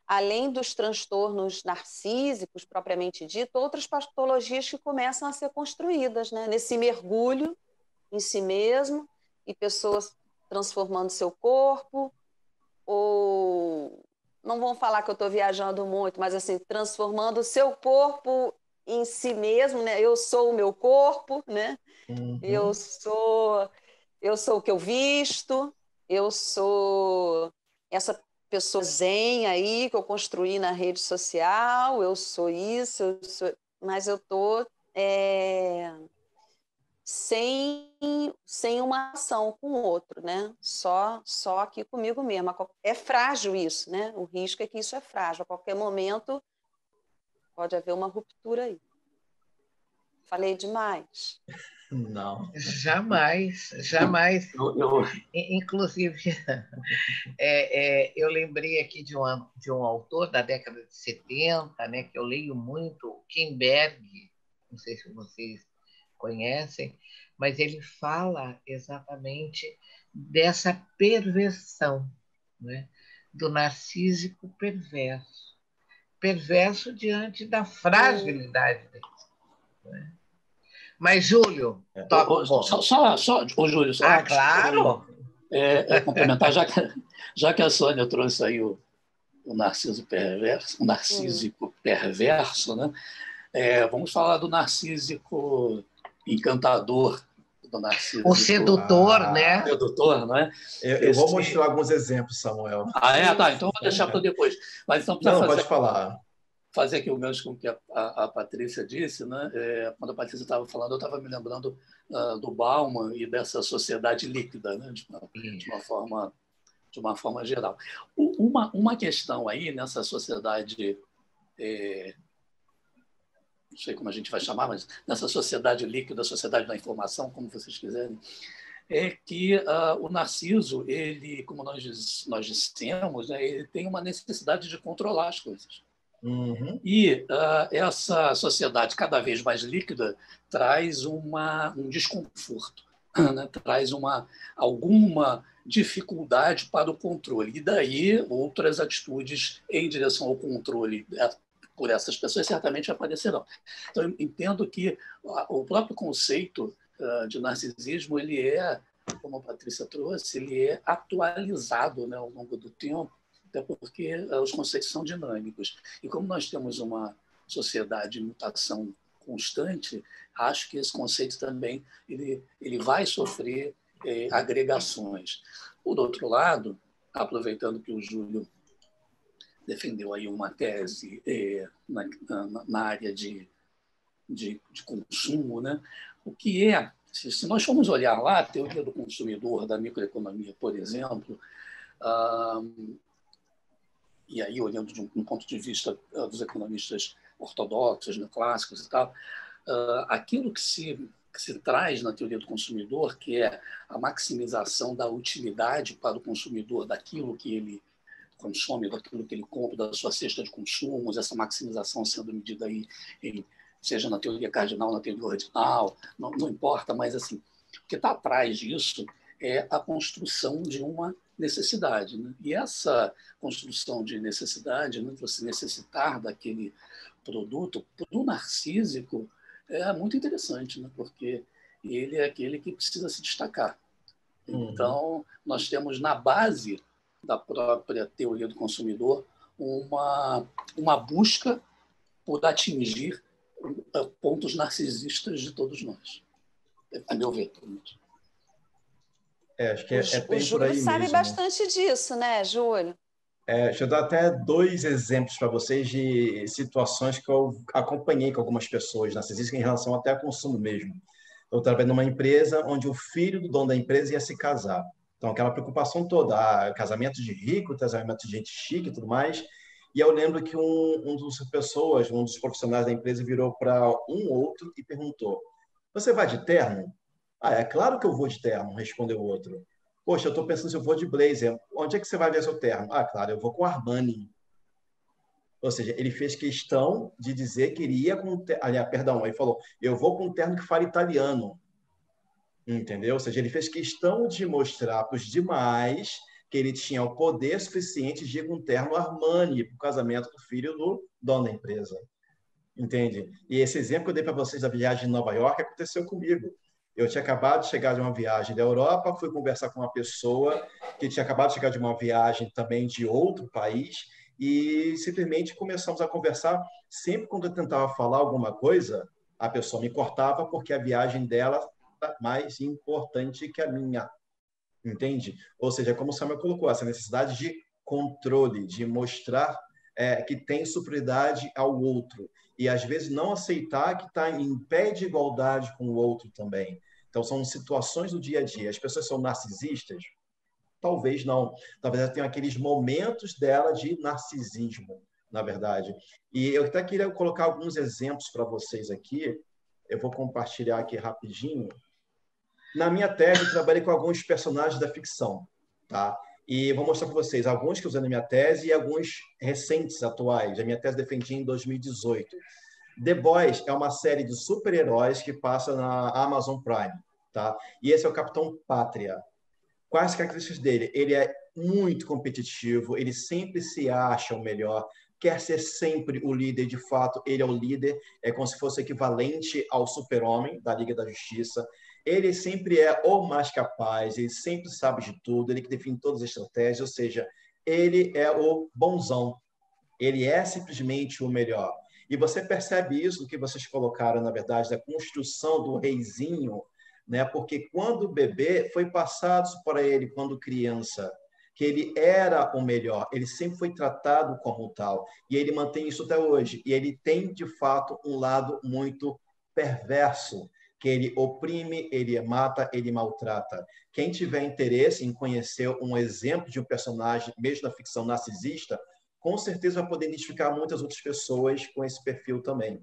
Além dos transtornos narcísicos, propriamente dito, outras patologias que começam a ser construídas, né? Nesse mergulho em si mesmo e pessoas transformando seu corpo, ou não vão falar que eu estou viajando muito, mas assim, transformando o seu corpo em si mesmo, né? Eu sou o meu corpo, né? Uhum. Eu sou, eu sou o que eu visto, eu sou essa pessoa zen aí que eu construí na rede social, eu sou isso, mas eu tô sem uma ação com o outro, né? Só aqui comigo mesma. É frágil isso, né? O risco é que isso é frágil. A qualquer momento pode haver uma ruptura aí. Falei demais. Não. Jamais, jamais. Eu, Inclusive, eu lembrei aqui de um autor da década de 70, né, que eu leio muito, o Kim Berg, não sei se vocês conhecem, mas ele fala exatamente dessa perversão, né, do narcísico perverso. Perverso diante da fragilidade dele. Né? Mas, Júlio, toca o bonde. Ô, Júlio, Ah, claro! complementar, já que a Sônia trouxe aí o narciso perverso, o narcísico perverso, né? Vamos falar do narcísico encantador, do narcísico O sedutor, né? sedutor, não é? Eu vou mostrar alguns exemplos, Samuel. Tá, então eu vou deixar para depois. Mas então precisa Não, pode falar. Fazer aqui o gancho com o que a Patrícia disse, né? Quando a Patrícia estava falando, eu estava me lembrando do Bauman e dessa sociedade líquida, né? De uma forma geral. Uma questão aí nessa sociedade, não sei como a gente vai chamar, mas nessa sociedade líquida, sociedade da informação, como vocês quiserem, é que o Narciso, ele, como nós dissemos, né, ele tem uma necessidade de controlar as coisas. Uhum. E essa sociedade cada vez mais líquida traz um desconforto, né? Traz alguma dificuldade para o controle. E daí outras atitudes em direção ao controle por essas pessoas certamente aparecerão. Então, eu entendo que o próprio conceito de narcisismo, ele como a Patrícia trouxe, ele é atualizado, né, ao longo do tempo, até porque os conceitos são dinâmicos. E como nós temos uma sociedade de mutação constante, acho que esse conceito também ele vai sofrer agregações. Por outro lado, aproveitando que o Júlio defendeu aí uma tese na área de consumo, né? O que se nós formos olhar lá, a teoria do consumidor da microeconomia, por exemplo, e aí olhando de um ponto de vista dos economistas ortodoxos, né, clássicos e tal, aquilo que se traz na teoria do consumidor, que é a maximização da utilidade para o consumidor daquilo que ele consome, daquilo que ele compra, da sua cesta de consumos, essa maximização sendo medida aí seja na teoria cardinal, na teoria ordinal, não importa, mas assim, o que está atrás disso é a construção de uma necessidade. Né? E essa construção de necessidade, né, você necessitar daquele produto, para o narcísico, é muito interessante, né? Porque ele é aquele que precisa se destacar. Então, nós temos na base da própria teoria do consumidor uma busca por atingir pontos narcisistas de todos nós, a meu ver. Acho que é bem o por aí Júlio sabe mesmo. bastante disso, né, Júlio? Deixa eu dar até 2 exemplos para vocês de situações que eu acompanhei com algumas pessoas narcisistas em relação até ao consumo mesmo. Eu trabalhei numa empresa onde o filho do dono da empresa ia se casar. Então, aquela preocupação toda, casamento de rico, casamento de gente chique e tudo mais. E eu lembro que um dos profissionais da empresa virou para um outro e perguntou: "Você vai de terno?" "Ah, é claro que eu vou de terno", respondeu o outro. "Poxa, eu estou pensando se eu vou de blazer. Onde é que você vai ver seu terno?" "Ah, claro, eu vou com Armani." Ou seja, ele fez questão de dizer que iria com... Aliás, perdão, ele falou: "Eu vou com um terno que fala italiano." Entendeu? Ou seja, ele fez questão de mostrar para os demais que ele tinha o poder suficiente de ir com um terno Armani para o casamento do filho do dono da empresa. Entende? E esse exemplo que eu dei para vocês da viagem de Nova York aconteceu comigo. Eu tinha acabado de chegar de uma viagem da Europa, fui conversar com uma pessoa que tinha acabado de chegar de uma viagem também de outro país e simplesmente começamos a conversar. Sempre quando eu tentava falar alguma coisa, a pessoa me cortava porque a viagem dela era mais importante que a minha, entende? Ou seja, como o Samuel colocou, essa necessidade de controle, de mostrar que tem superioridade ao outro e às vezes não aceitar que está em pé de igualdade com o outro também. Então são situações do dia a dia. As pessoas são narcisistas? Talvez não. Talvez ela tenha aqueles momentos dela de narcisismo, na verdade. E eu até queria colocar alguns exemplos para vocês aqui. Eu vou compartilhar aqui rapidinho. Na minha tese, eu trabalhei com alguns personagens da ficção, tá? E vou mostrar para vocês alguns que eu usei na minha tese e alguns recentes, atuais. A minha tese defendi em 2018. The Boys é uma série de super-heróis que passa na Amazon Prime, tá? E esse é o Capitão Pátria. Quais as características dele? Ele é muito competitivo, ele sempre se acha o melhor, quer ser sempre o líder, de fato, ele é o líder, é como se fosse equivalente ao super-homem da Liga da Justiça. Ele sempre é o mais capaz, ele sempre sabe de tudo, ele que define todas as estratégias, ou seja, ele é o bonzão, ele é simplesmente o melhor. E você percebe isso no que vocês colocaram, na verdade, da construção do reizinho, né? Porque quando bebê foi passado para ele, quando criança, que ele era o melhor, ele sempre foi tratado como tal, e ele mantém isso até hoje. E ele tem, de fato, um lado muito perverso, que ele oprime, ele mata, ele maltrata. Quem tiver interesse em conhecer um exemplo de um personagem, mesmo na ficção narcisista, com certeza vai poder identificar muitas outras pessoas com esse perfil também.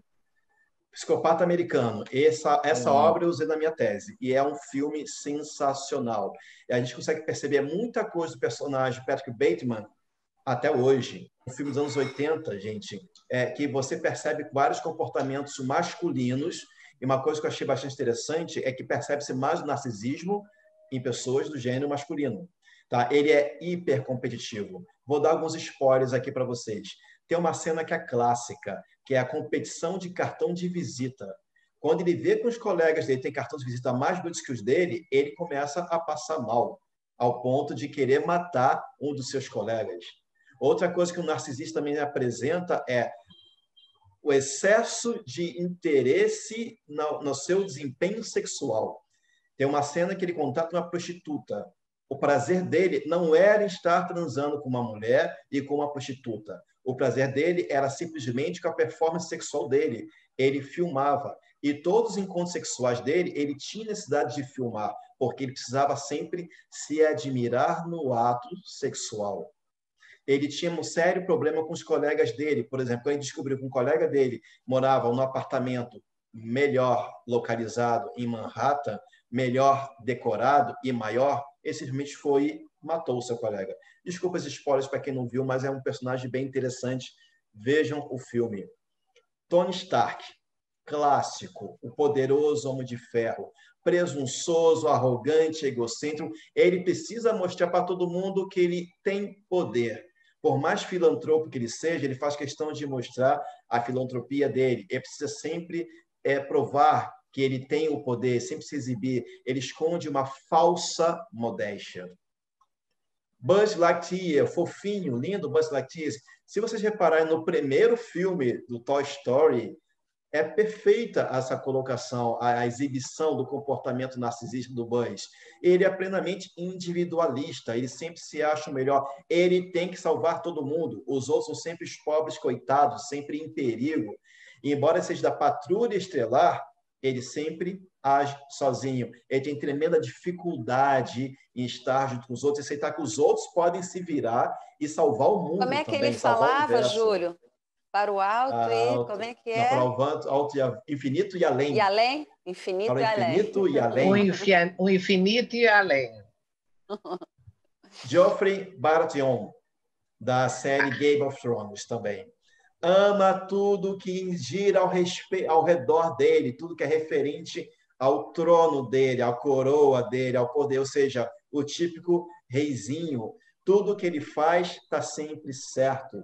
Psicopata Americano. Essa obra eu usei na minha tese. E é um filme sensacional. E a gente consegue perceber muita coisa do personagem Patrick Bateman até hoje. Um filme dos anos 80, gente, que você percebe vários comportamentos masculinos. E uma coisa que eu achei bastante interessante é que percebe-se mais o narcisismo em pessoas do gênero masculino. Tá? Ele é hiper competitivo. Vou dar alguns spoilers aqui para vocês. Tem uma cena que é clássica, que é a competição de cartão de visita. Quando ele vê que os colegas dele têm cartão de visita mais bonitos que os dele, ele começa a passar mal, ao ponto de querer matar um dos seus colegas. Outra coisa que o narcisista também apresenta é o excesso de interesse no seu desempenho sexual. Tem uma cena que ele contrata uma prostituta. O prazer dele não era estar transando com uma mulher e com uma prostituta. O prazer dele era simplesmente com a performance sexual dele. Ele filmava. E todos os encontros sexuais dele, ele tinha necessidade de filmar, porque ele precisava sempre se admirar no ato sexual. Ele tinha um sério problema com os colegas dele. Por exemplo, quando ele descobriu que um colega dele morava num apartamento melhor localizado em Manhattan, melhor decorado e maior, ele simplesmente foi e matou o seu colega. Desculpa os spoilers para quem não viu, mas é um personagem bem interessante. Vejam o filme. Tony Stark, clássico, o poderoso Homem de Ferro, presunçoso, arrogante, egocêntrico. Ele precisa mostrar para todo mundo que ele tem poder. Por mais filantropo que ele seja, ele faz questão de mostrar a filantropia dele. Ele precisa sempre provar que ele tem o poder, sempre se exibir. Ele esconde uma falsa modéstia. Buzz Lightyear, fofinho, lindo Buzz Lightyear. Se vocês repararem no primeiro filme do Toy Story, é perfeita essa colocação, a exibição do comportamento narcisista do Buzz. Ele é plenamente individualista, ele sempre se acha o melhor, ele tem que salvar todo mundo, os outros são sempre os pobres coitados, sempre em perigo. E, embora seja da Patrulha Estelar, ele sempre age sozinho. Ele tem tremenda dificuldade em estar junto com os outros, aceitar que os outros podem se virar e salvar o mundo. Como é que também, ele falava, Júlio? Para o alto e como é que é? Para o alto e infinito e além. E além? Infinito para o e além. infinito e além. O infinito e além. Geoffrey Baratheon, da série Game of Thrones também. Ama tudo que gira ao redor dele, tudo que é referente ao trono dele, à coroa dele, ao poder, ou seja, o típico reizinho. Tudo que ele faz está sempre certo.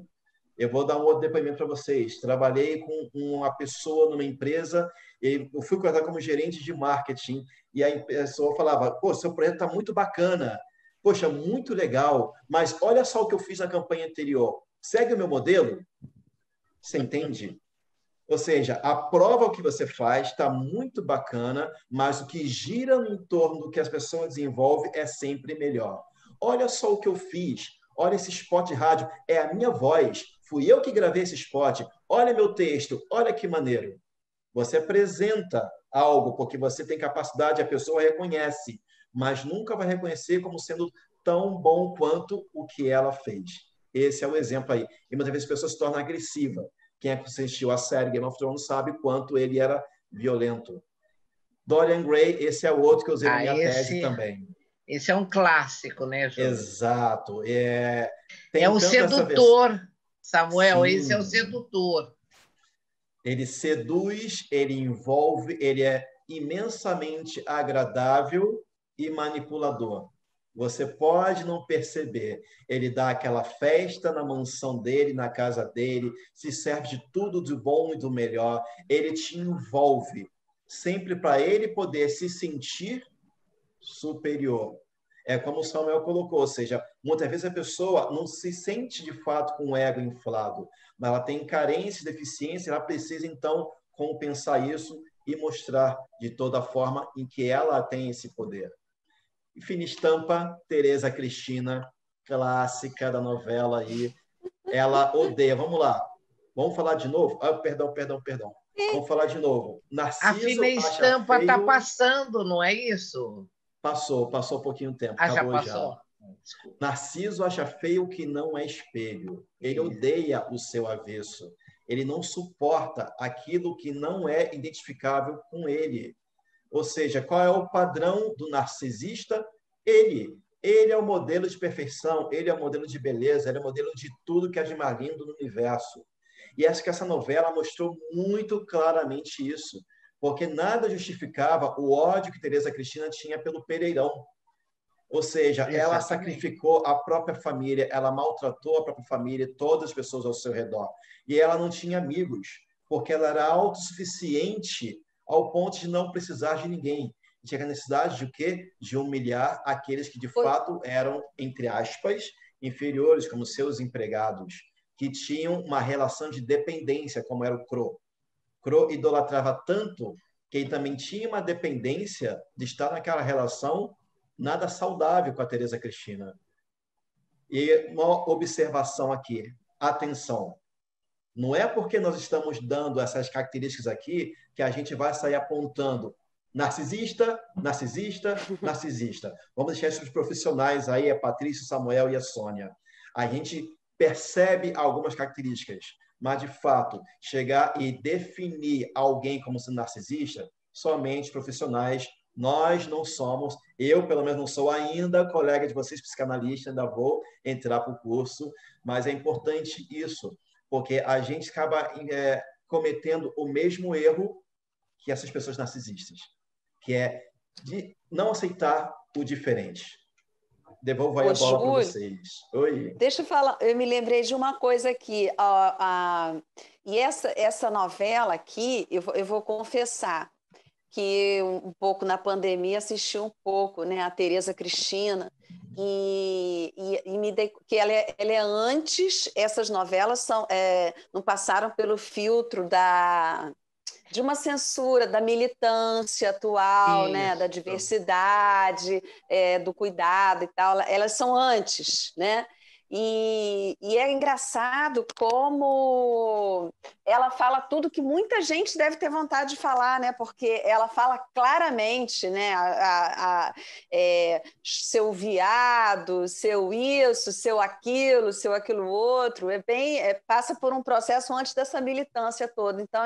Eu vou dar um outro depoimento para vocês. Trabalhei com uma pessoa numa empresa E eu fui contratado como gerente de marketing e a pessoa falava, pô, seu projeto está muito bacana, poxa, muito legal, mas olha só o que eu fiz na campanha anterior. Segue o meu modelo? Você entende? Ou seja, aprova o que você faz, está muito bacana, mas o que gira no entorno do que as pessoas desenvolvem é sempre melhor. Olha só o que eu fiz, olha esse spot de rádio, é a minha voz, fui eu que gravei esse spot, olha meu texto, olha que maneiro. Você apresenta algo porque você tem capacidade, a pessoa reconhece, mas nunca vai reconhecer como sendo tão bom quanto o que ela fez. Esse é o exemplo aí. E muitas vezes a pessoa se torna agressiva. Quem assistiu a série Game of Thrones sabe quanto ele era violento. Dorian Gray, esse é o outro que eu usei na minha tese também. Esse é um clássico, né, Júlio? Exato. É o sedutor, Samuel, Sim. esse é o sedutor. Ele seduz, ele envolve, ele é imensamente agradável e manipulador. Você pode não perceber. Ele dá aquela festa na mansão dele, na casa dele, se serve de tudo do bom e do melhor. Ele te envolve, sempre para ele poder se sentir superior. É como o Samuel colocou, ou seja, muitas vezes a pessoa não se sente de fato com o ego inflado, mas ela tem carência, deficiência, ela precisa então compensar isso e mostrar de toda forma em que ela tem esse poder. E fina estampa, Tereza Cristina, clássica da novela aí. Ela odeia. Vamos lá. Vamos falar de novo? Perdão. Vamos falar de novo. Narciso a fina estampa está passando, não é isso? Passou um pouquinho de tempo. Já passou? Desculpa. Narciso acha feio o que não é espelho. Ele odeia o seu avesso. Ele não suporta aquilo que não é identificável com ele. Ou seja, qual é o padrão do narcisista? Ele. Ele é o modelo de perfeição, ele é o modelo de beleza, ele é o modelo de tudo que é de mais lindo no universo. E acho que essa novela mostrou muito claramente isso, porque nada justificava o ódio que Tereza Cristina tinha pelo Pereirão. Ou seja, ela sacrificou a própria família, ela maltratou a própria família, todas as pessoas ao seu redor. E ela não tinha amigos, porque ela era autossuficiente ao ponto de não precisar de ninguém. Tinha a necessidade de o quê? De humilhar aqueles que de fato eram, entre aspas, inferiores, como seus empregados, que tinham uma relação de dependência, como era o Cro. Cro idolatrava tanto que ele também tinha uma dependência de estar naquela relação nada saudável com a Tereza Cristina. E uma observação aqui, atenção, não é porque nós estamos dando essas características aqui que a gente vai sair apontando narcisista. Vamos deixar isso para os profissionais aí, a Patrícia, o Samuel e a Sônia. A gente percebe algumas características, mas, de fato, chegar e definir alguém como sendo narcisista, somente profissionais. Nós não somos, eu pelo menos não sou ainda colega de vocês, psicanalista, ainda vou entrar para o curso, mas é importante isso, porque a gente acaba cometendo o mesmo erro que essas pessoas narcisistas, que é de não aceitar o diferente. Devolvo aí a bola para vocês. Oi. Deixa eu falar, eu me lembrei de uma coisa aqui. E essa novela aqui, eu vou confessar que um pouco na pandemia assisti um pouco, né, a Tereza Cristina, e me dei que ela é antes, essas novelas não passaram pelo filtro de uma censura da militância atual, né, da diversidade, do cuidado e tal, elas são antes, né? E é engraçado como ela fala tudo que muita gente deve ter vontade de falar, né? Porque ela fala claramente, né? Seu viado, seu isso, seu aquilo outro, passa por um processo antes dessa militância toda. Então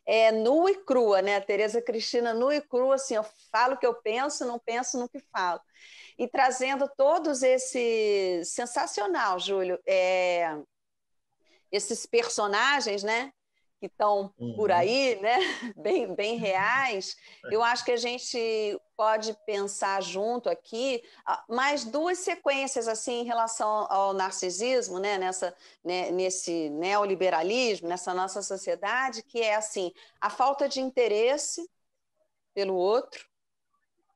é nua e crua, né? A Tereza Cristina nua e crua, assim, eu falo o que eu penso, não penso no que falo. E trazendo todos esses... Sensacional, Júlio. Esses personagens, né? que estão por aí, né? Bem reais, eu acho que a gente pode pensar junto aqui mais duas sequências assim em relação ao narcisismo, né? Nesse neoliberalismo, nessa nossa sociedade, que é assim, a falta de interesse pelo outro,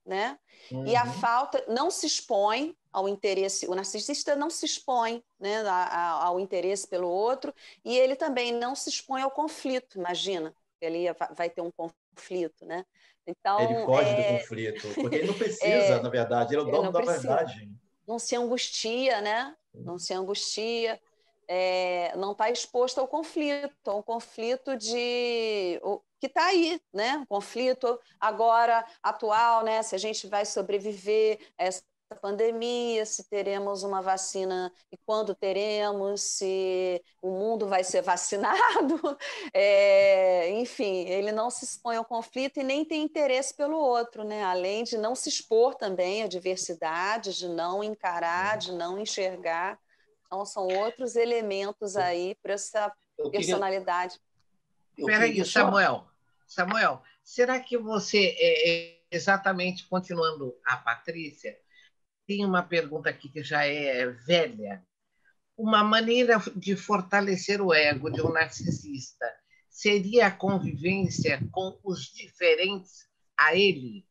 né? E a falta, não se expõe ao interesse, o narcisista não se expõe, né, ao interesse pelo outro, e ele também não se expõe ao conflito, imagina, ele vai ter um conflito, né? Então, ele foge do conflito, porque ele não precisa, na verdade, ele é o dono da verdade. Não se angustia, né? Não se angustia, não está exposto ao conflito, a um conflito que está aí, né? Um conflito agora atual, né? Se a gente vai sobreviver a essa pandemia, se teremos uma vacina e quando teremos, se o mundo vai ser vacinado, enfim, ele não se expõe ao conflito e nem tem interesse pelo outro, né? Além de não se expor também à diversidade, de não encarar, de não enxergar. Então, são outros elementos aí para essa personalidade. Espera aí, Samuel, será que você, exatamente continuando a Patrícia, tem uma pergunta aqui que já é velha. Uma maneira de fortalecer o ego de um narcisista seria a convivência com os diferentes a ele?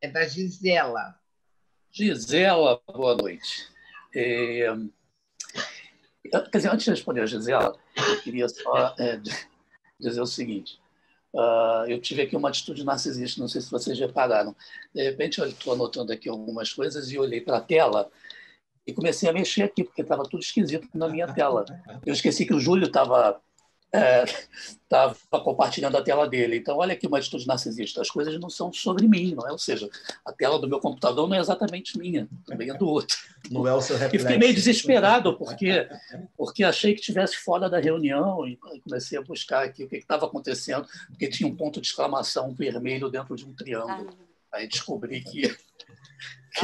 É da Gisela. Gisela, boa noite. Quer dizer, antes de responder a Gisela, eu queria só dizer o seguinte. Eu tive aqui uma atitude narcisista, não sei se vocês repararam. De repente, eu estou anotando aqui algumas coisas e olhei para a tela e comecei a mexer aqui, porque estava tudo esquisito na minha tela. Eu esqueci que o Júlio estava compartilhando a tela dele. Então, olha aqui uma atitude narcisista. As coisas não são sobre mim, não é? Ou seja, a tela do meu computador não é exatamente minha, também é do outro. Não é o seu reflexo. E fiquei meio desesperado, porque achei que estivesse fora da reunião e comecei a buscar aqui o que estava acontecendo, porque tinha um ponto de exclamação vermelho dentro de um triângulo. Aí descobri que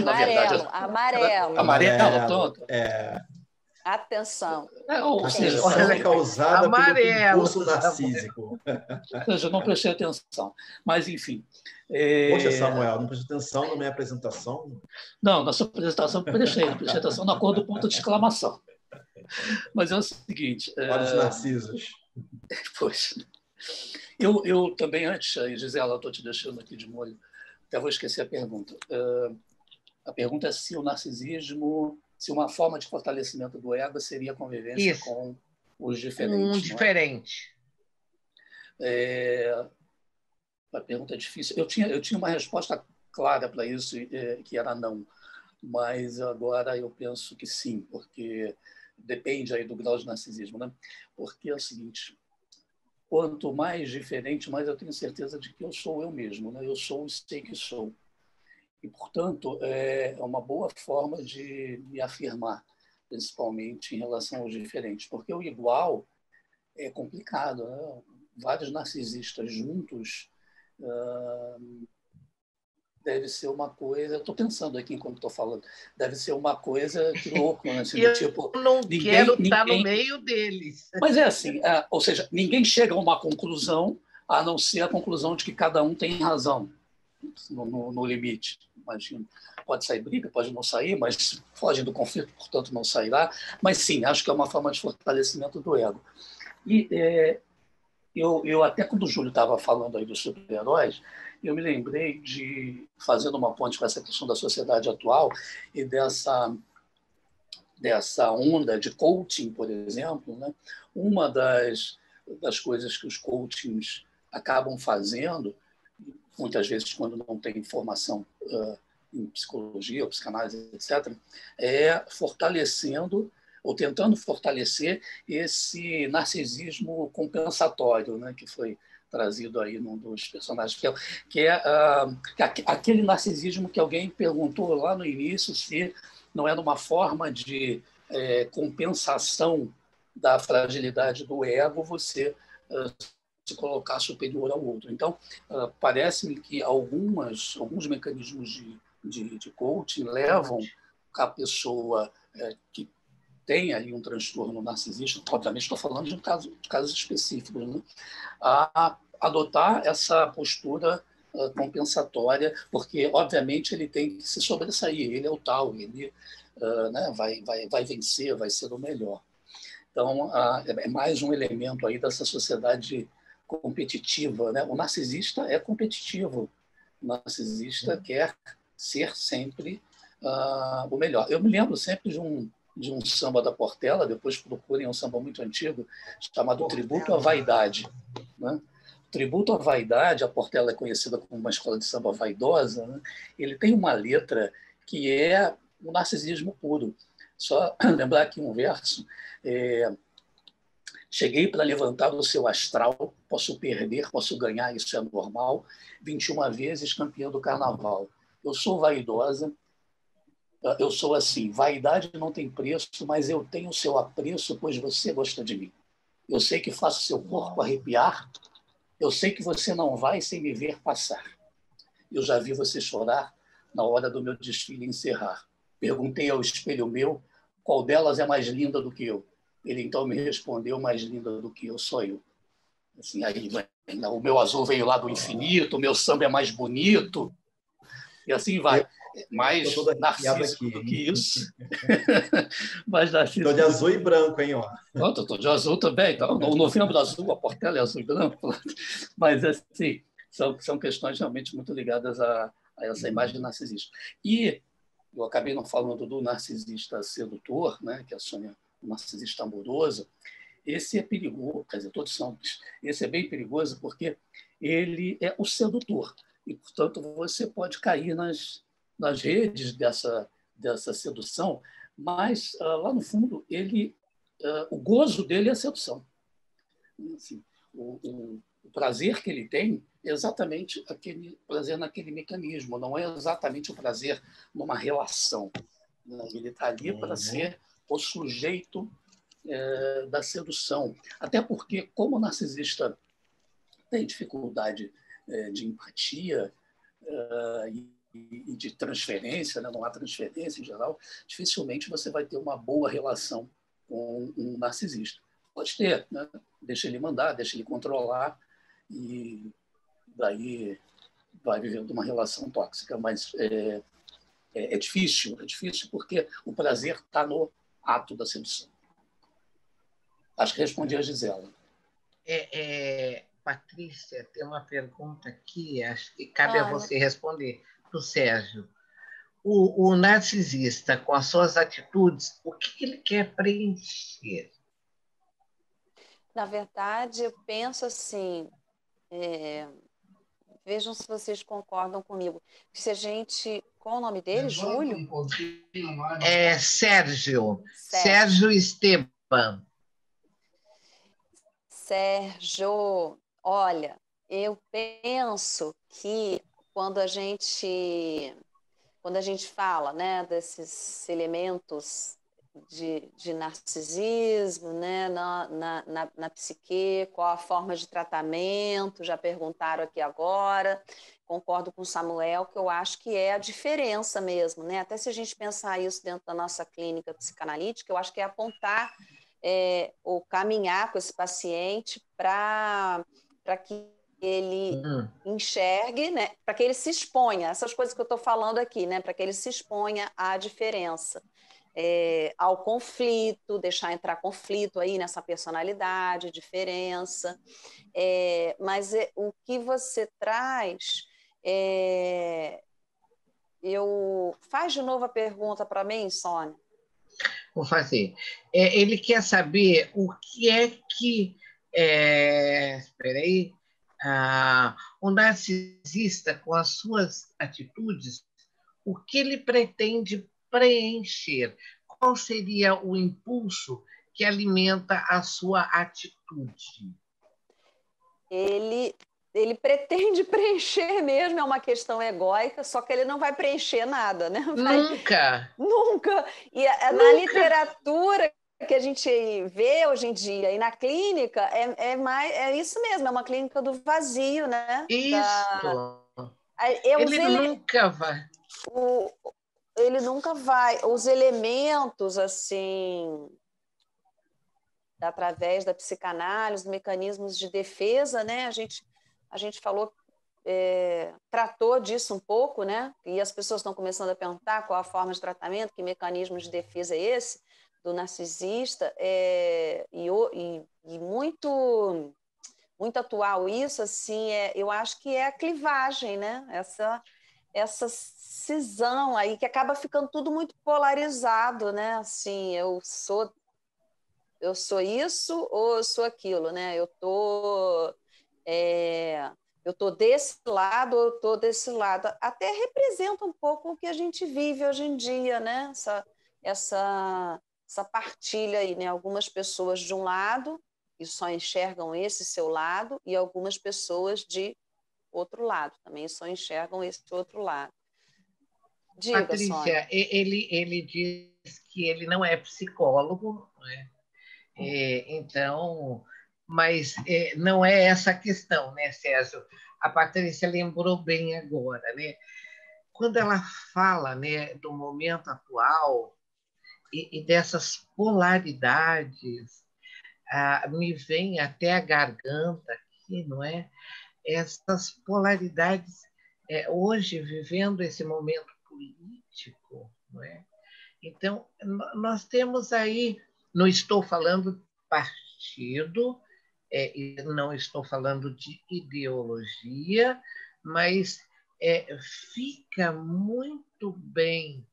na verdade... Amarelo, pronto. Atenção. Ou seja, é causada pelo impulso narcísico. Ou seja, eu não prestei atenção. Mas, enfim... Poxa, Samuel, não prestou atenção na minha apresentação? Não, na sua apresentação prestei atenção na cor do ponto de exclamação. Mas é o seguinte... Para os narcisos. Pois. Eu também, antes, Gisela, estou te deixando aqui de molho, até vou esquecer a pergunta. A pergunta é se o narcisismo... se uma forma de fortalecimento do ego seria a convivência com os diferentes. Diferente. A pergunta é difícil. Eu tinha uma resposta clara para isso, que era não. Mas agora eu penso que sim, porque depende aí do grau de narcisismo, né? Porque é o seguinte, quanto mais diferente, mais eu tenho certeza de que eu sou eu mesmo, né? Eu sou e sei que sou. E, portanto, é uma boa forma de me afirmar, principalmente em relação aos diferentes, porque o igual é complicado, né? Vários narcisistas juntos deve ser uma coisa... Estou pensando aqui enquanto estou falando. Deve ser uma coisa que louco, né? Assim, eu tipo, não quero estar no meio deles. Mas é assim, ou seja, ninguém chega a uma conclusão a não ser a conclusão de que cada um tem razão no limite. Imagino. Pode sair briga, pode não sair, mas foge do conflito, portanto não sairá. Mas sim, acho que é uma forma de fortalecimento do ego. E eu até quando o Júlio estava falando aí dos super-heróis, eu me lembrei de, fazendo uma ponte com essa questão da sociedade atual e dessa onda de coaching, por exemplo, né? Uma das coisas que os coachings acabam fazendo, muitas vezes quando não tem formação em psicologia ou psicanálise, etc., é fortalecendo ou tentando fortalecer esse narcisismo compensatório, né, que foi trazido aí num dos personagens, que é aquele narcisismo que alguém perguntou lá no início se não era uma forma de compensação da fragilidade do ego você se colocar superior ao outro. Então, parece-me que alguns mecanismos de coaching levam a pessoa que tem ali um transtorno narcisista, obviamente estou falando de casos específicos, né? A adotar essa postura compensatória, porque, obviamente, ele tem que se sobressair, ele é o tal, ele né, vai vencer, vai ser o melhor. Então, é mais um elemento aí dessa sociedade competitiva, né? O narcisista é competitivo, o narcisista quer ser sempre o melhor. Eu me lembro sempre de um samba da Portela, depois procurem, um samba muito antigo, chamado Tributo à Vaidade, né? Tributo à Vaidade, a Portela é conhecida como uma escola de samba vaidosa, né? Ele tem uma letra que é o narcisismo puro. Só lembrar aqui um verso. Cheguei para levantar o seu astral, posso perder, posso ganhar, isso é normal. 21 vezes campeã do carnaval. Eu sou vaidosa, eu sou assim, vaidade não tem preço, mas eu tenho o seu apreço, pois você gosta de mim. Eu sei que faço seu corpo arrepiar, eu sei que você não vai sem me ver passar. Eu já vi você chorar na hora do meu desfile encerrar. Perguntei ao espelho meu qual delas é mais linda do que eu. Ele então me respondeu, mais linda do que eu, sou eu. Assim, aí, o meu azul veio lá do infinito, o meu samba é mais bonito, e assim vai. Mais narcísico do que isso. Mais narcísico. Estou de azul e branco, hein? Estou de azul também. Então, o Novembro Azul, a Portela é azul e branco. Mas, assim, são questões realmente muito ligadas a essa imagem narcisista. E eu acabei não falando do narcisista sedutor, né, que é a Sônia, o narcisista amoroso. Esse é perigoso, quer dizer, todos são. Esse é bem perigoso porque ele é o sedutor. E, portanto, você pode cair nas redes dessa sedução, mas, lá no fundo, o gozo dele é a sedução. Assim, o prazer que ele tem é exatamente aquele prazer naquele mecanismo, não é exatamente o prazer numa relação. Ele está ali para ser o sujeito da sedução. Até porque, como o narcisista tem dificuldade de empatia e de transferência, né? Não há transferência em geral, dificilmente você vai ter uma boa relação com um narcisista. Pode ter, né? Deixa ele mandar, deixa ele controlar, e daí vai vivendo uma relação tóxica. Mas é difícil porque o prazer está no ato da sedução. Acho que respondi a Gisela. Patrícia, tem uma pergunta aqui, acho que cabe a você responder, para o Sérgio. O narcisista, com as suas atitudes, o que ele quer preencher? Na verdade, eu penso assim, vejam se vocês concordam comigo, se a gente... Qual o nome dele? Júlio? Sérgio Esteban. Sérgio, olha, eu penso que quando a gente fala, né, desses elementos de narcisismo, né, na psique, qual a forma de tratamento, já perguntaram aqui agora, concordo com o Samuel, que eu acho que é a diferença mesmo, né? Até se a gente pensar isso dentro da nossa clínica psicanalítica, eu acho que é apontar ou caminhar com esse paciente para que ele enxergue, né, para que ele se exponha, essas coisas que eu estou falando aqui, né, para que ele se exponha à diferença, ao conflito, deixar entrar conflito aí nessa personalidade, diferença, mas o que você traz, faz de novo a pergunta para mim, Sônia. Vou fazer. Ele quer saber o que é que... espera aí. O narcisista, com as suas atitudes, o que ele pretende preencher? Qual seria o impulso que alimenta a sua atitude? Ele pretende preencher mesmo, é uma questão egóica, só que ele não vai preencher nada, né? Nunca! Nunca! E na literatura que a gente vê hoje em dia e na clínica, é isso mesmo, é uma clínica do vazio, né? Isso! Ele nunca vai... ele nunca vai... Os elementos, assim, através da psicanálise, mecanismos de defesa, né? A gente falou, tratou disso um pouco, né? E as pessoas estão começando a perguntar qual a forma de tratamento, que mecanismo de defesa é esse do narcisista, e muito, muito atual isso, assim, eu acho que é a clivagem, né? Essa cisão aí, que acaba ficando tudo muito polarizado, né? Assim, eu sou isso ou eu sou aquilo, né? Eu tô desse lado ou eu tô desse lado. Até representa um pouco o que a gente vive hoje em dia, né? Essa partilha aí, né? Algumas pessoas de um lado e só enxergam esse seu lado, e algumas pessoas de outro lado também só enxergam esse outro lado. Diga, Sônia. Patrícia, ele diz que ele não é psicólogo, né? Então, mas não é essa a questão, né, Sérgio? A Patrícia lembrou bem agora, né? Quando ela fala, né, do momento atual e dessas polaridades, me vem até a garganta aqui, não é? Essas polaridades, hoje, vivendo esse momento político, não é? Então, nós temos aí, não estou falando de partido, não estou falando de ideologia, mas fica muito bem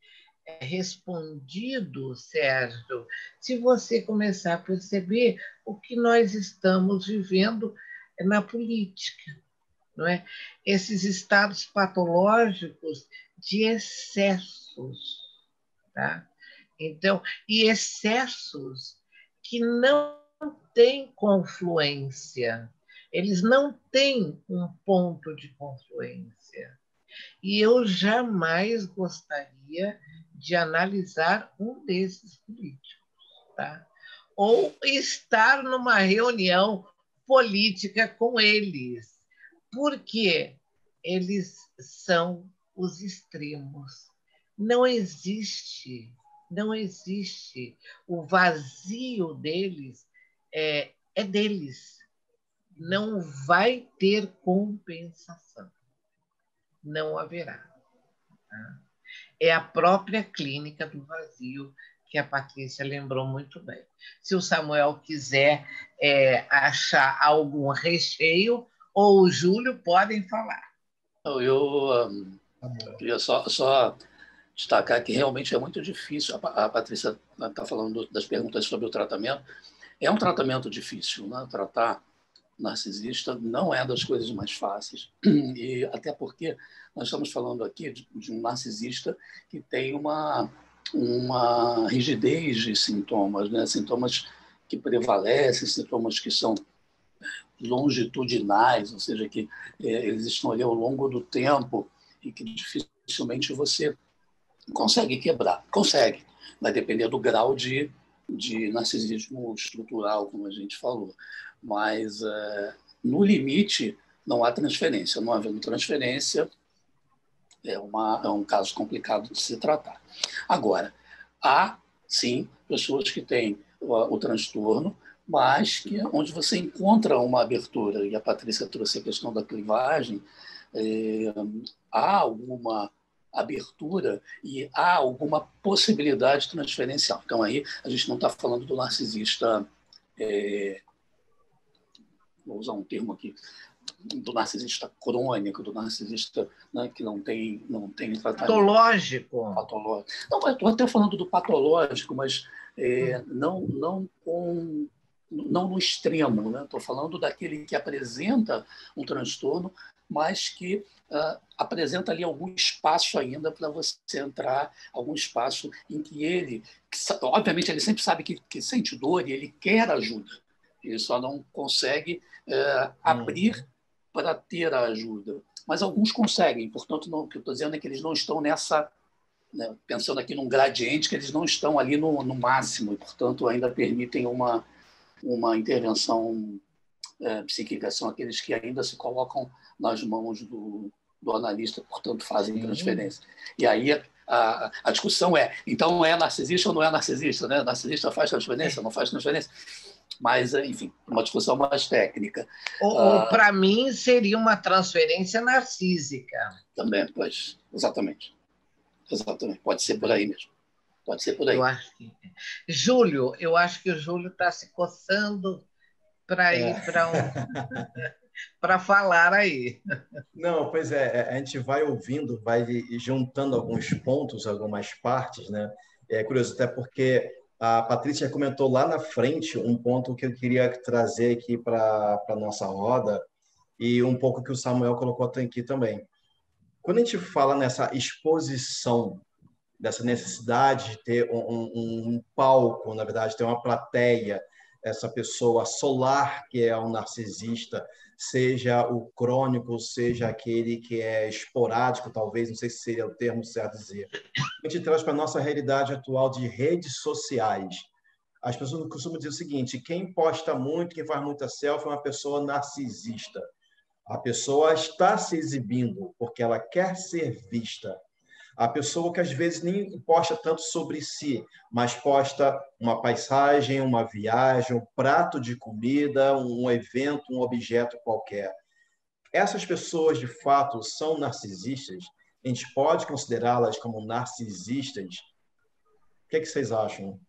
respondido, Sérgio, se você começar a perceber o que nós estamos vivendo na política, não é? Esses estados patológicos de excessos, tá? Então, e excessos que não têm confluência, eles não têm um ponto de confluência. E eu jamais gostaria de analisar um desses políticos, tá? Ou estar numa reunião política com eles, porque eles são os extremos. Não existe, não existe. O vazio deles é deles. Não vai ter compensação. Não haverá. Tá? É a própria clínica do vazio que a Patrícia lembrou muito bem. Se o Samuel quiser achar algum recheio, ou o Júlio, podem falar. Eu queria só destacar que realmente é muito difícil. A Patrícia está falando das perguntas sobre o tratamento. É um tratamento difícil, né? Tratar narcisista não é das coisas mais fáceis, e até porque nós estamos falando aqui de um narcisista que tem uma rigidez de sintomas, né? Sintomas que prevalecem, sintomas que são longitudinais, ou seja, que eles estão ali ao longo do tempo e que dificilmente você consegue quebrar. Consegue, vai depender do grau de narcisismo estrutural, como a gente falou. Mas, no limite, não há transferência. Não havendo transferência, é um caso complicado de se tratar. Agora, há, sim, pessoas que têm o transtorno, mas onde você encontra uma abertura, e a Patrícia trouxe a questão da clivagem, há alguma abertura e há alguma possibilidade transferencial. Então, aí, a gente não está falando do narcisista, vou usar um termo aqui, do narcisista crônico, do narcisista, né, que não tem tratamento. Patológico. Não, eu estou até falando do patológico, mas não no extremo. Né? Estou falando daquele que apresenta um transtorno, mas que apresenta ali algum espaço ainda para você entrar, algum espaço em que ele, obviamente, ele sempre sabe que sente dor e ele quer ajuda. Ele só não consegue abrir para ter a ajuda. Mas alguns conseguem, portanto, o que eu estou dizendo é que eles não estão nessa, né, pensando aqui num gradiente, que eles não estão ali no máximo e, portanto, ainda permitem uma intervenção psíquica. São aqueles que ainda se colocam nas mãos do analista, portanto, fazem transferência. E aí A discussão é, então é narcisista ou não é narcisista, né? Narcisista faz transferência, não faz transferência? Mas, enfim, uma discussão mais técnica. Ou para mim, seria uma transferência narcísica. Também, pois, exatamente. Exatamente, pode ser por aí mesmo. Pode ser por aí. Eu acho que... Júlio, eu acho que o Júlio está se coçando para ir para falar aí. Não, pois é, a gente vai ouvindo, vai juntando alguns pontos, algumas partes, né? É curioso, até porque a Patrícia comentou lá na frente um ponto que eu queria trazer aqui para a nossa roda e um pouco que o Samuel colocou aqui também. Quando a gente fala nessa exposição, dessa necessidade de ter um palco, na verdade, ter uma plateia, essa pessoa solar que é um narcisista, seja o crônico, seja aquele que é esporádico, talvez, não sei se seria o termo certo a dizer. A gente traz para a nossa realidade atual de redes sociais. As pessoas costumam dizer o seguinte, quem posta muito, quem faz muita selfie é uma pessoa narcisista. A pessoa está se exibindo porque ela quer ser vista. A pessoa que às vezes nem posta tanto sobre si, mas posta uma paisagem, uma viagem, um prato de comida, um evento, um objeto qualquer. Essas pessoas, de fato, são narcisistas? A gente pode considerá-las como narcisistas? O que vocês acham?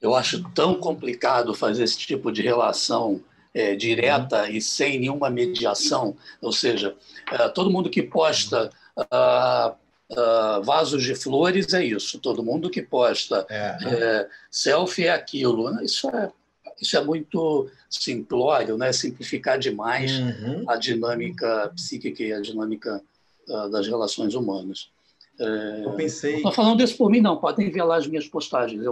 Eu acho tão complicado fazer esse tipo de relação direta e sem nenhuma mediação. Ou seja, todo mundo que posta vasos de flores é isso, todo mundo que posta selfie é aquilo. Isso é muito simplório, né? Simplificar demais a dinâmica psíquica e a dinâmica das relações humanas. Eu pensei... Não estou falando isso por mim, não. Podem ver lá as minhas postagens.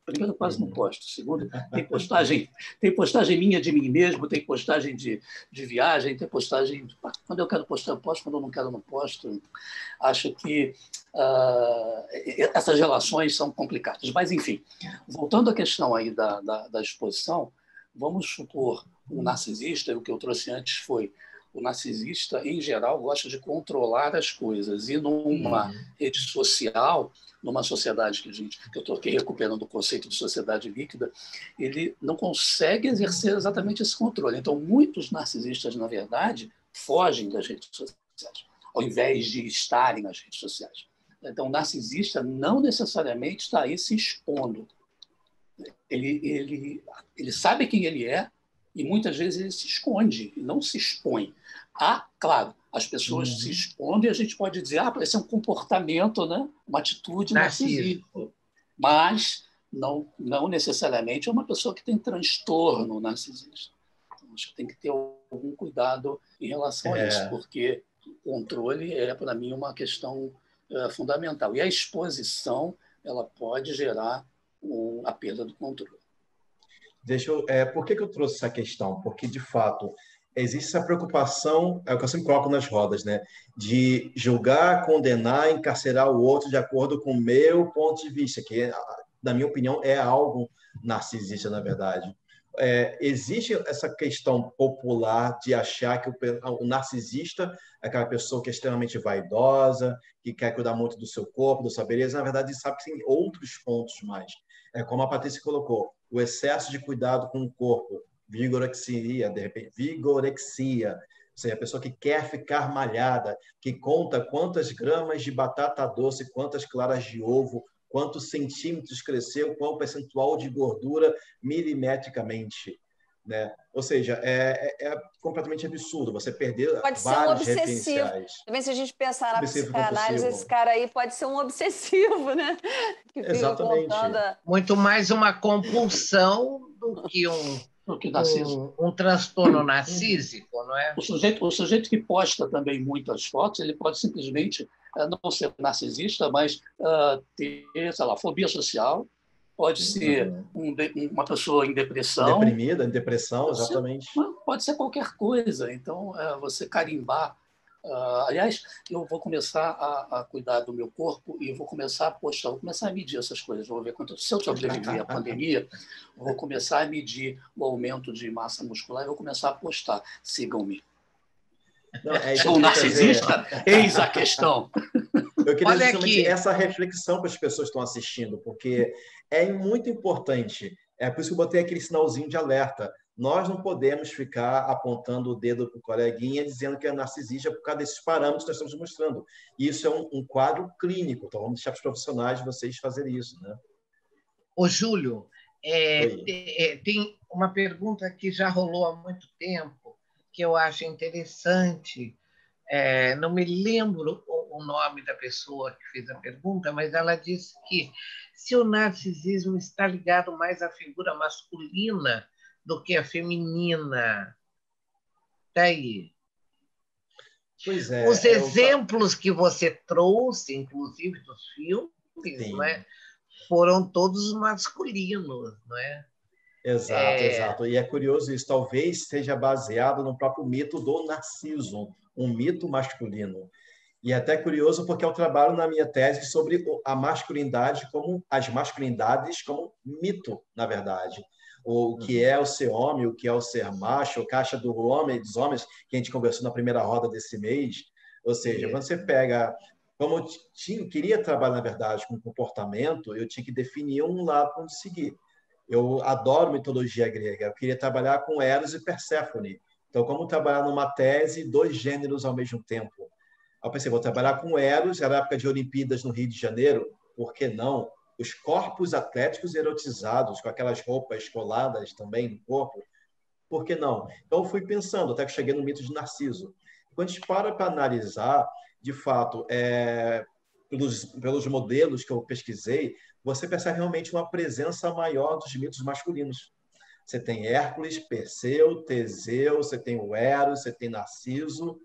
Primeiro, quase não posto. Segundo, tem postagem minha de mim mesmo, tem postagem de viagem, tem postagem... Quando eu quero postar, eu posto. Quando eu não quero, eu não posto. Acho que essas relações são complicadas. Mas, enfim, voltando à questão aí da exposição, vamos supor um narcisista, o que eu trouxe antes foi o narcisista, em geral, gosta de controlar as coisas. E numa rede social, numa sociedade que eu estou aqui recuperando o conceito de sociedade líquida, ele não consegue exercer exatamente esse controle. Então, muitos narcisistas, na verdade, fogem das redes sociais, ao invés de estarem nas redes sociais. Então, o narcisista não necessariamente está aí se expondo. Ele sabe quem ele é e muitas vezes ele se esconde, não se expõe. Claro, as pessoas se expõem e a gente pode dizer esse é um comportamento, né? Uma atitude narcisista. Mas não necessariamente é uma pessoa que tem transtorno narcisista. Então, acho que tem que ter algum cuidado em relação a isso, porque o controle é, para mim, uma questão fundamental. E a exposição ela pode gerar a perda do controle. Por que eu trouxe essa questão? Porque, de fato, existe essa preocupação, é o que eu sempre coloco nas rodas, né? De julgar, condenar, encarcerar o outro de acordo com o meu ponto de vista, que, na minha opinião, é algo narcisista, na verdade. Existe essa questão popular de achar que o narcisista é aquela pessoa que é extremamente vaidosa, que quer cuidar muito do seu corpo, da sua beleza. Na verdade, sabe que tem outros pontos mais. Como a Patrícia colocou, o excesso de cuidado com o corpo, vigorexia, de repente, vigorexia, ou seja, a pessoa que quer ficar malhada, que conta quantas gramas de batata doce, quantas claras de ovo, quantos centímetros cresceu, qual o percentual de gordura milimetricamente. Né? Ou seja, é completamente absurdo você perder vários referenciais. Também, se a gente pensar na psicanálise, esse cara aí pode ser um obsessivo, né? Que exatamente. Muito mais uma compulsão do que um transtorno narcísico, não é? O sujeito que posta também muitas fotos, ele pode simplesmente não ser narcisista, mas ter, sei lá, fobia social, pode ser uma pessoa em depressão. Deprimida, em depressão, exatamente. Pode ser qualquer coisa. Então, você carimbar. Aliás, eu vou começar a cuidar do meu corpo e vou começar a postar, vou começar a medir essas coisas. Vou ver se eu sobreviver à pandemia, vou começar a medir o aumento de massa muscular e vou começar a postar. Sigam-me. Sou um narcisista? Eis a questão. Eu queria Olha justamente aqui, essa reflexão para as pessoas que estão assistindo, porque é muito importante. É por isso que eu botei aquele sinalzinho de alerta. Nós não podemos ficar apontando o dedo para o coleguinha dizendo que é narcisista por causa desses parâmetros que nós estamos mostrando. Isso é um quadro clínico, então vamos deixar para os profissionais de vocês fazerem isso, né? ô Júlio, Oi. tem uma pergunta que já rolou há muito tempo, que eu acho interessante. Não me lembro o nome da pessoa que fez a pergunta, mas ela disse que se o narcisismo está ligado mais à figura masculina do que à feminina. Daí. Pois Os é, exemplos que você trouxe, inclusive dos filmes, não sim. é? Foram todos masculinos, não é? Exato, É, exato. E é curioso isso, talvez seja baseado no próprio mito do Narciso, um mito masculino. E é até curioso porque eu trabalho na minha tese sobre a masculinidade como as masculinidades como mito, na verdade. O que é o ser homem, o que é o ser macho, o caixa do homem, dos homens, que a gente conversou na primeira roda desse mês. Ou seja, quando você isso. pega como eu queria trabalhar, na verdade, com comportamento, eu tinha que definir um lado para onde seguir. Eu adoro mitologia grega. Eu queria trabalhar com Eros e Perséfone. Então, como trabalhar numa tese, dois gêneros ao mesmo tempo? Aí eu pensei, vou trabalhar com Eros, era a época de Olimpíadas no Rio de Janeiro, por que não? Os corpos atléticos erotizados, com aquelas roupas coladas também no corpo, por que não? Então, eu fui pensando, até que cheguei no mito de Narciso. Quando a gente para analisar, de fato, pelos modelos que eu pesquisei, você percebe realmente uma presença maior dos mitos masculinos. Você tem Hércules, Perseu, Teseu, você tem o Eros, você tem Narciso.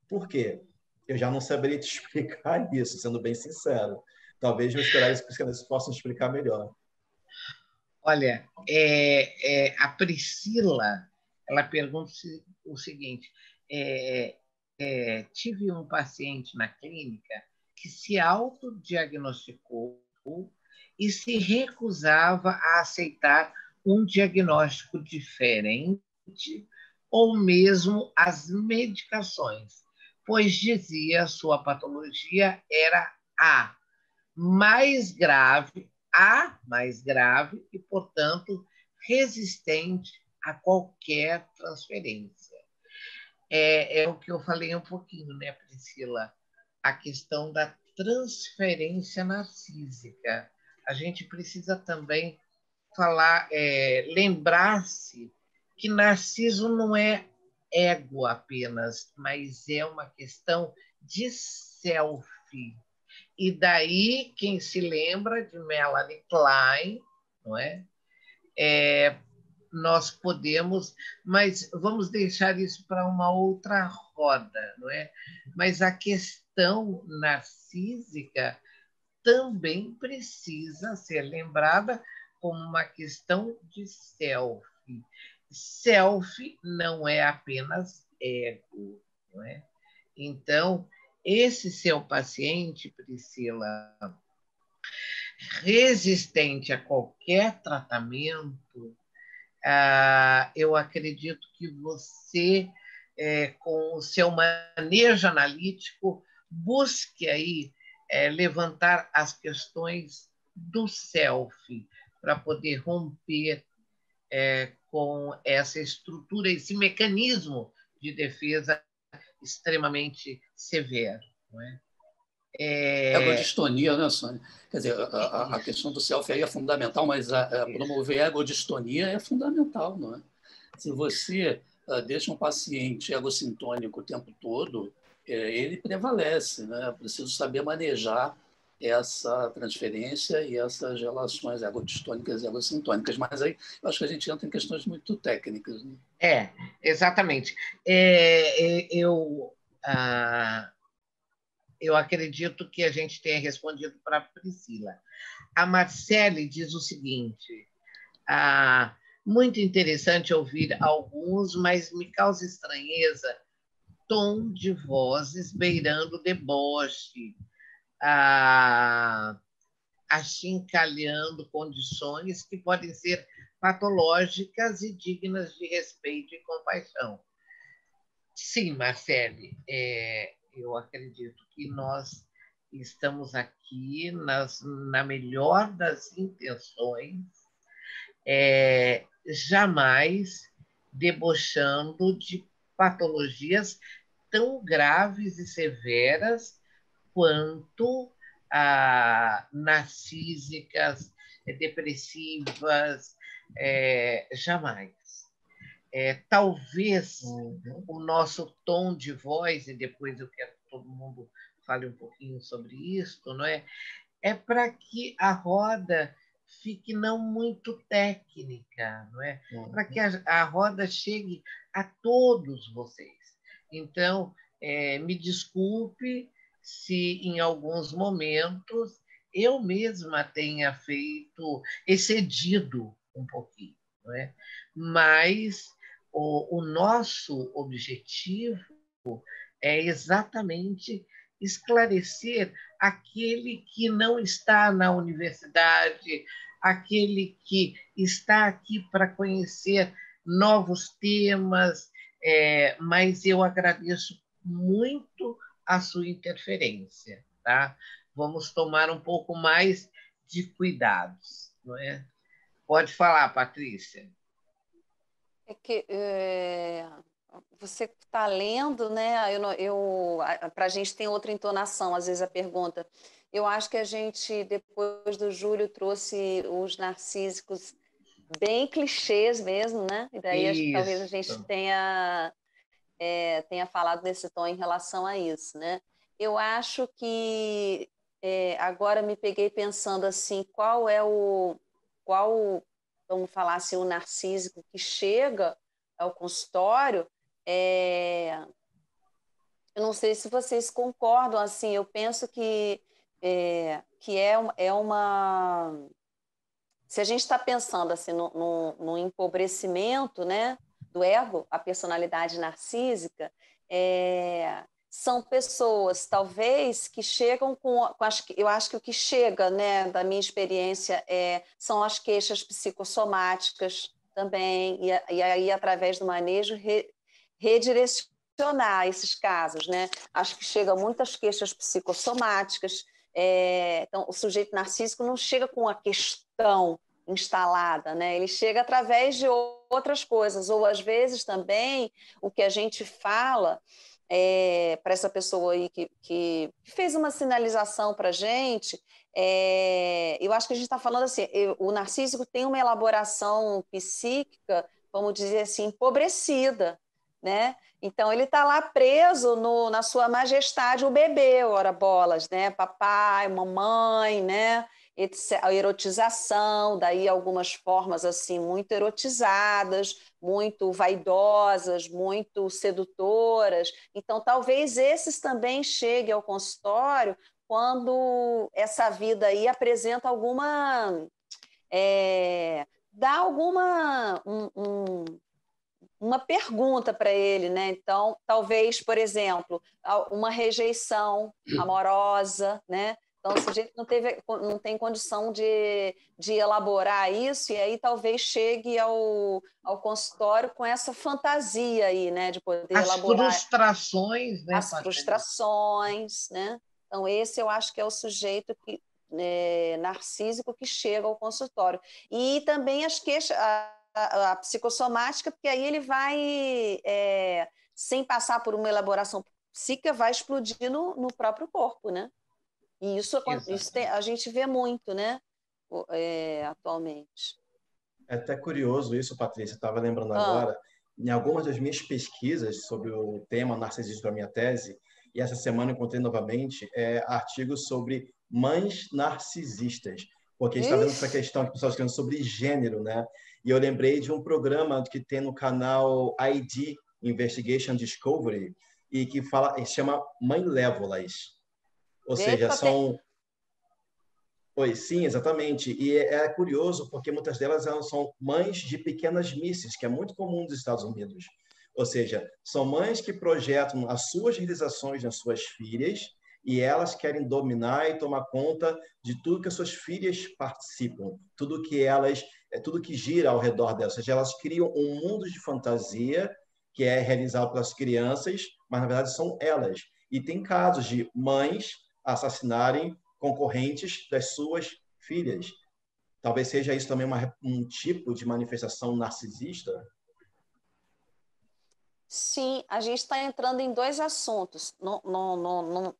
Por quê? Eu já não saberia te explicar isso, sendo bem sincero. Talvez meus colegas psicanalistas possam explicar melhor. Olha, a Priscila, ela pergunta o seguinte: é, tive um paciente na clínica que se autodiagnosticou e se recusava a aceitar um diagnóstico diferente ou mesmo as medicações, pois dizia sua patologia era a mais grave e, portanto, resistente a qualquer transferência. É o que eu falei um pouquinho, né, Priscila? A questão da transferência narcísica. A gente precisa também falar, lembrar-se que Narciso não é ego apenas, mas é uma questão de self. E daí, quem se lembra de Melanie Klein, não é? Nós podemos, mas vamos deixar isso para uma outra roda, não é? Mas a questão narcísica também precisa ser lembrada como uma questão de self. Self não é apenas ego, não é? Então, esse seu paciente, Priscila, resistente a qualquer tratamento, eu acredito que você, com o seu manejo analítico, busque aí levantar as questões do self para poder romper com essa estrutura, esse mecanismo de defesa extremamente severo. Não é? Egodistonia, né, Sônia? Quer dizer, a questão do self aí é fundamental, mas promover a egodistonia é fundamental, não é? Se você deixa um paciente egossintônico o tempo todo, ele prevalece, né? Preciso saber manejar essa transferência e essas relações egodistônicas e egossintônicas. Mas aí eu acho que a gente entra em questões muito técnicas. Né? Exatamente. Eu acredito que a gente tenha respondido para a Priscila. A Marcele diz o seguinte: muito interessante ouvir alguns, mas me causa estranheza tom de vozes beirando deboche, achincalhando condições que podem ser patológicas e dignas de respeito e compaixão. Sim, Marcele, eu acredito que nós estamos aqui na melhor das intenções, jamais debochando de patologias tão graves e severas quanto narcísicas, depressivas, jamais. Talvez o nosso tom de voz, e depois eu quero que todo mundo fale um pouquinho sobre isso, não é? É para que a roda fique não muito técnica, não é? Para que a roda chegue a todos vocês. Então, me desculpe se em alguns momentos eu mesma tenha excedido um pouquinho, não é? Mas o nosso objetivo é exatamente esclarecer aquele que não está na universidade, aquele que está aqui para conhecer novos temas, mas eu agradeço muito a sua interferência, tá? Vamos tomar um pouco mais de cuidados, não é? Pode falar, Patrícia. Você está lendo, né? Para a gente tem outra entonação, às vezes a pergunta. Eu acho que a gente, depois do Júlio, trouxe os narcísicos bem clichês mesmo, né? E daí acho que talvez a gente tenha falado nesse tom em relação a isso, né? Eu acho que agora me peguei pensando assim, vamos falar assim, o narcísico que chega ao consultório. Eu não sei se vocês concordam, assim, eu penso que se a gente está pensando assim no empobrecimento, né, do ego, a personalidade narcísica, são pessoas, talvez, que chegam eu acho que o que chega, né, da minha experiência, são as queixas psicossomáticas também, e aí, através do manejo, redirecionar esses casos, né? Acho que chega muitas queixas psicossomáticas. Então, o sujeito narcísico não chega com a questão instalada, né? Ele chega através de outras coisas, ou às vezes também o que a gente fala para essa pessoa aí que fez uma sinalização para a gente, eu acho que a gente está falando assim, o narcísico tem uma elaboração psíquica, vamos dizer assim, empobrecida, né? Então ele está lá preso na sua majestade, o bebê, ora bolas, né? Papai, mamãe, né? A erotização, daí algumas formas assim muito erotizadas, muito vaidosas, muito sedutoras. Então, talvez esses também cheguem ao consultório quando essa vida aí apresenta dá alguma uma pergunta para ele, né? Então, talvez, por exemplo, uma rejeição amorosa, né? Então, o sujeito não tem condição de elaborar isso, e aí talvez chegue ao consultório com essa fantasia aí, né? De poder elaborar frustrações, né, as frustrações, né? Então, esse eu acho que é o sujeito narcísico que chega ao consultório. E também as queixas, a psicossomática, porque aí ele vai, sem passar por uma elaboração psíquica, vai explodir no próprio corpo, né? E isso a gente vê muito, né? Atualmente. É até curioso isso, Patrícia, estava lembrando agora, em algumas das minhas pesquisas sobre o tema narcisismo da minha tese, e essa semana encontrei novamente artigos sobre mães narcisistas, porque a gente está vendo essa questão que o pessoal está falando sobre gênero, né? E eu lembrei de um programa que tem no canal ID, Investigation Discovery, e que chama Mãe Lévolas. Ou seja, são... Oi, sim, exatamente. E é curioso porque muitas delas são mães de pequenas misses, que é muito comum nos Estados Unidos. Ou seja, são mães que projetam as suas realizações nas suas filhas e elas querem dominar e tomar conta de tudo que as suas filhas participam, tudo que gira ao redor delas. Ou seja, elas criam um mundo de fantasia que é realizado pelas crianças, mas na verdade são elas. E tem casos de mães assassinarem concorrentes das suas filhas. Talvez seja isso também um tipo de manifestação narcisista? Sim, a gente está entrando em dois assuntos.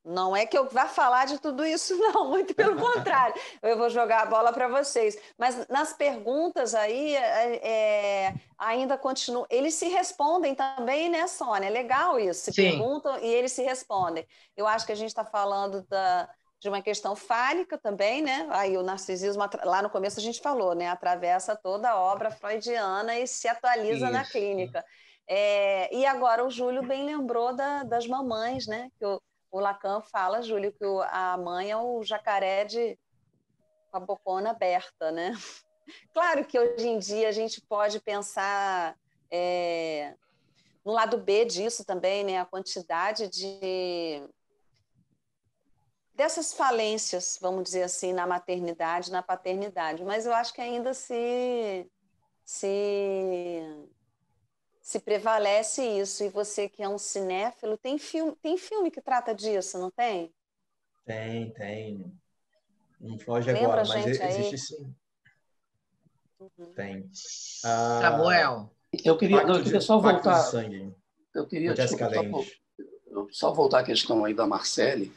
Não é que eu vá falar de tudo isso, não, muito pelo contrário. Eu vou jogar a bola para vocês. Mas nas perguntas aí, ainda continua. Eles se respondem também, né, Sônia? É legal isso. Se Sim. perguntam e eles se respondem. Eu acho que a gente está falando de uma questão fálica também, né? Aí o narcisismo, lá no começo a gente falou, né? Atravessa toda a obra freudiana e se atualiza na clínica. E agora o Júlio bem lembrou das mamães, né? Que o Lacan fala, Júlio, que a mãe é o jacaré com a bocona aberta, né? Claro que hoje em dia a gente pode pensar no lado B disso também, né? A quantidade dessas falências, vamos dizer assim, na maternidade, na paternidade, mas eu acho que ainda se prevalece isso. E você que é um cinéfilo, tem filme que trata disso, não tem? Tem. Não foge Lembra, agora, mas gente, existe aí? sim. Uhum. Tem. Samuel. Eu queria só Pacto de voltar. sangue. Eu queria, Jessica desculpa, Lange. só voltar à questão aí da Marcele,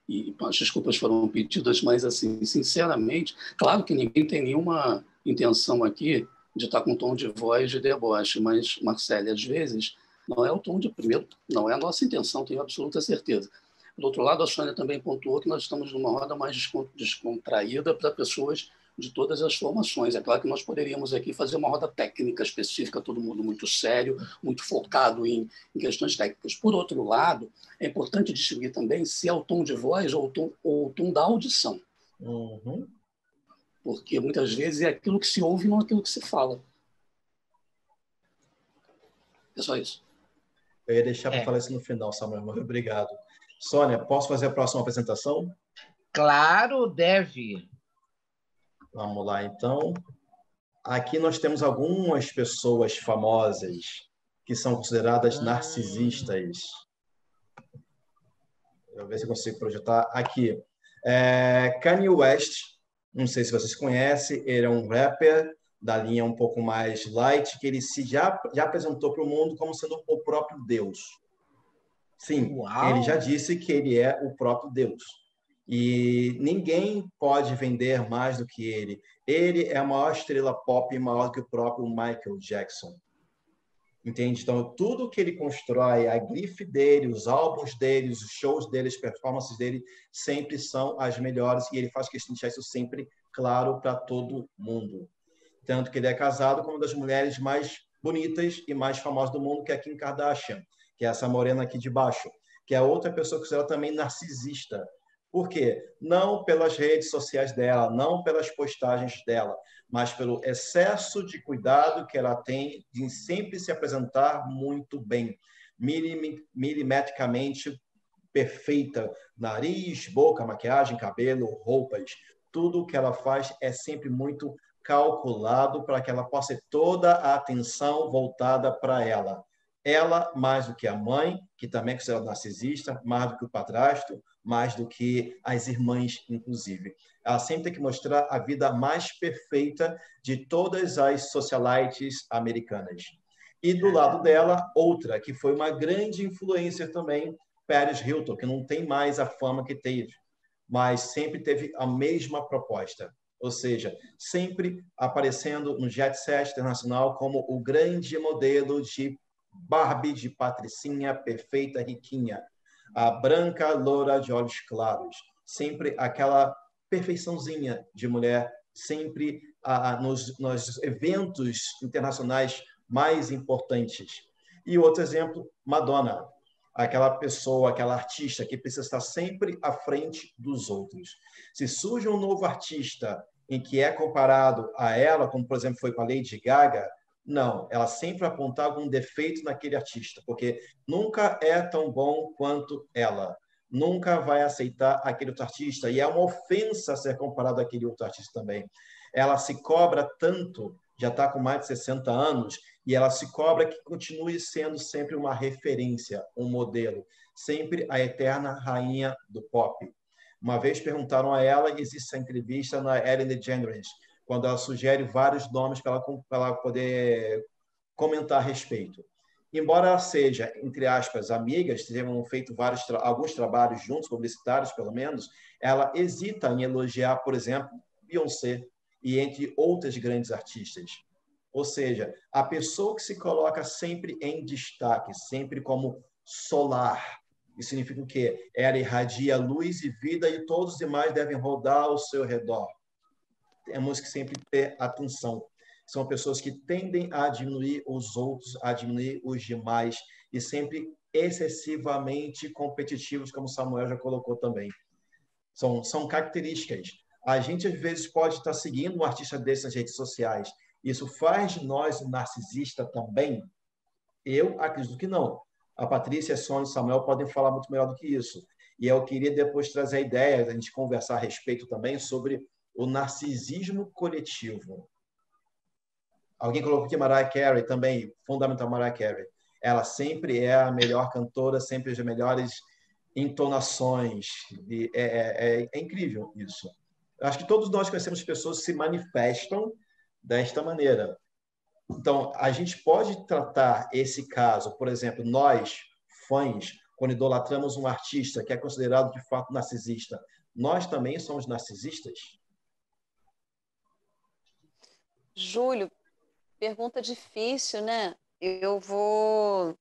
e as desculpas foram pedidas, mas, assim, sinceramente, claro que ninguém tem nenhuma intenção aqui de estar com um tom de voz de deboche, mas, Marcele, às vezes, não é o tom de primeiro, não é a nossa intenção, tenho absoluta certeza. Do outro lado, a Sônia também pontuou que nós estamos numa roda mais descontraída para pessoas de todas as formações. É claro que nós poderíamos aqui fazer uma roda técnica específica, todo mundo muito sério, muito focado em questões técnicas. Por outro lado, é importante distinguir também se é o tom de voz ou o tom da audição. Uhum. Porque muitas vezes é aquilo que se ouve e não aquilo que se fala. É só isso. Eu ia deixar para falar isso no final, Samuel. Muito obrigado. Sônia, posso fazer a próxima apresentação? Claro, deve. Vamos lá, então. Aqui nós temos algumas pessoas famosas que são consideradas narcisistas. Vou ver se eu consigo projetar aqui. Kanye West, não sei se vocês conhecem, ele é um rapper da linha um pouco mais light, que ele já apresentou para o mundo como sendo o próprio Deus. Sim, Uau. ele já disse que ele é o próprio Deus. E ninguém pode vender mais do que ele. Ele é a maior estrela pop, maior que o próprio Michael Jackson. Entende? Então, tudo que ele constrói, a grife dele, os álbuns dele, os shows dele, as performances dele, sempre são as melhores. E ele faz questão de deixar isso sempre claro para todo mundo. Tanto que ele é casado com uma das mulheres mais bonitas e mais famosas do mundo, que é a Kim Kardashian, que é essa morena aqui de baixo, que é outra pessoa que será também narcisista. Por quê? Não pelas redes sociais dela, não pelas postagens dela, mas pelo excesso de cuidado que ela tem de sempre se apresentar muito bem, milimetricamente perfeita, nariz, boca, maquiagem, cabelo, roupas, tudo que ela faz é sempre muito calculado para que ela possa ter toda a atenção voltada para ela. Ela, mais do que a mãe, que também é considerada narcisista, mais do que o padrasto, mais do que as irmãs, inclusive. Ela sempre tem que mostrar a vida mais perfeita de todas as socialites americanas. E do lado dela, outra, que foi uma grande influência também, Paris Hilton, que não tem mais a fama que teve, mas sempre teve a mesma proposta. Ou seja, sempre aparecendo no jet set internacional como o grande modelo de Barbie, de patricinha, perfeita, riquinha. A branca, loura, de olhos claros. Sempre aquela perfeiçãozinha de mulher, sempre nos eventos internacionais mais importantes. E outro exemplo, Madonna. Aquela pessoa, aquela artista que precisa estar sempre à frente dos outros. Se surge um novo artista em que é comparado a ela, como, por exemplo, foi com a Lady Gaga, não, ela sempre aponta algum defeito naquele artista, porque nunca é tão bom quanto ela. Nunca vai aceitar aquele outro artista, e é uma ofensa ser comparado àquele outro artista também. Ela se cobra tanto, já está com mais de 60 anos, e ela se cobra que continue sendo sempre uma referência, um modelo, sempre a eterna rainha do pop. Uma vez perguntaram a ela, existe essa entrevista na Ellen DeGeneres, quando ela sugere vários nomes para ela poder comentar a respeito. Embora ela seja, entre aspas, amigas, tenham feito alguns trabalhos juntos, publicitários pelo menos, ela hesita em elogiar, por exemplo, Beyoncé e entre outras grandes artistas. Ou seja, a pessoa que se coloca sempre em destaque, sempre como solar, isso significa o quê? Ela irradia luz e vida e todos os demais devem rodar ao seu redor. Temos que sempre ter atenção. São pessoas que tendem a diminuir os outros, a diminuir os demais e sempre excessivamente competitivos, como Samuel já colocou também. São características. A gente, às vezes, pode estar seguindo um artista desse nas redes sociais. Isso faz de nós um narcisista também? Eu acredito que não. A Patrícia, a Sônia e o Samuel podem falar muito melhor do que isso. E eu queria depois trazer a ideia, da gente conversar a respeito também sobre o narcisismo coletivo. Alguém colocou aqui Mariah Carey também, fundamental Mariah Carey. Ela sempre é a melhor cantora, sempre as melhores entonações. É incrível isso. Acho que todos nós conhecemos pessoas que se manifestam desta maneira. Então, a gente pode tratar esse caso, por exemplo, nós, fãs, quando idolatramos um artista que é considerado de fato narcisista, nós também somos narcisistas? Júlio, pergunta difícil, né? Eu vou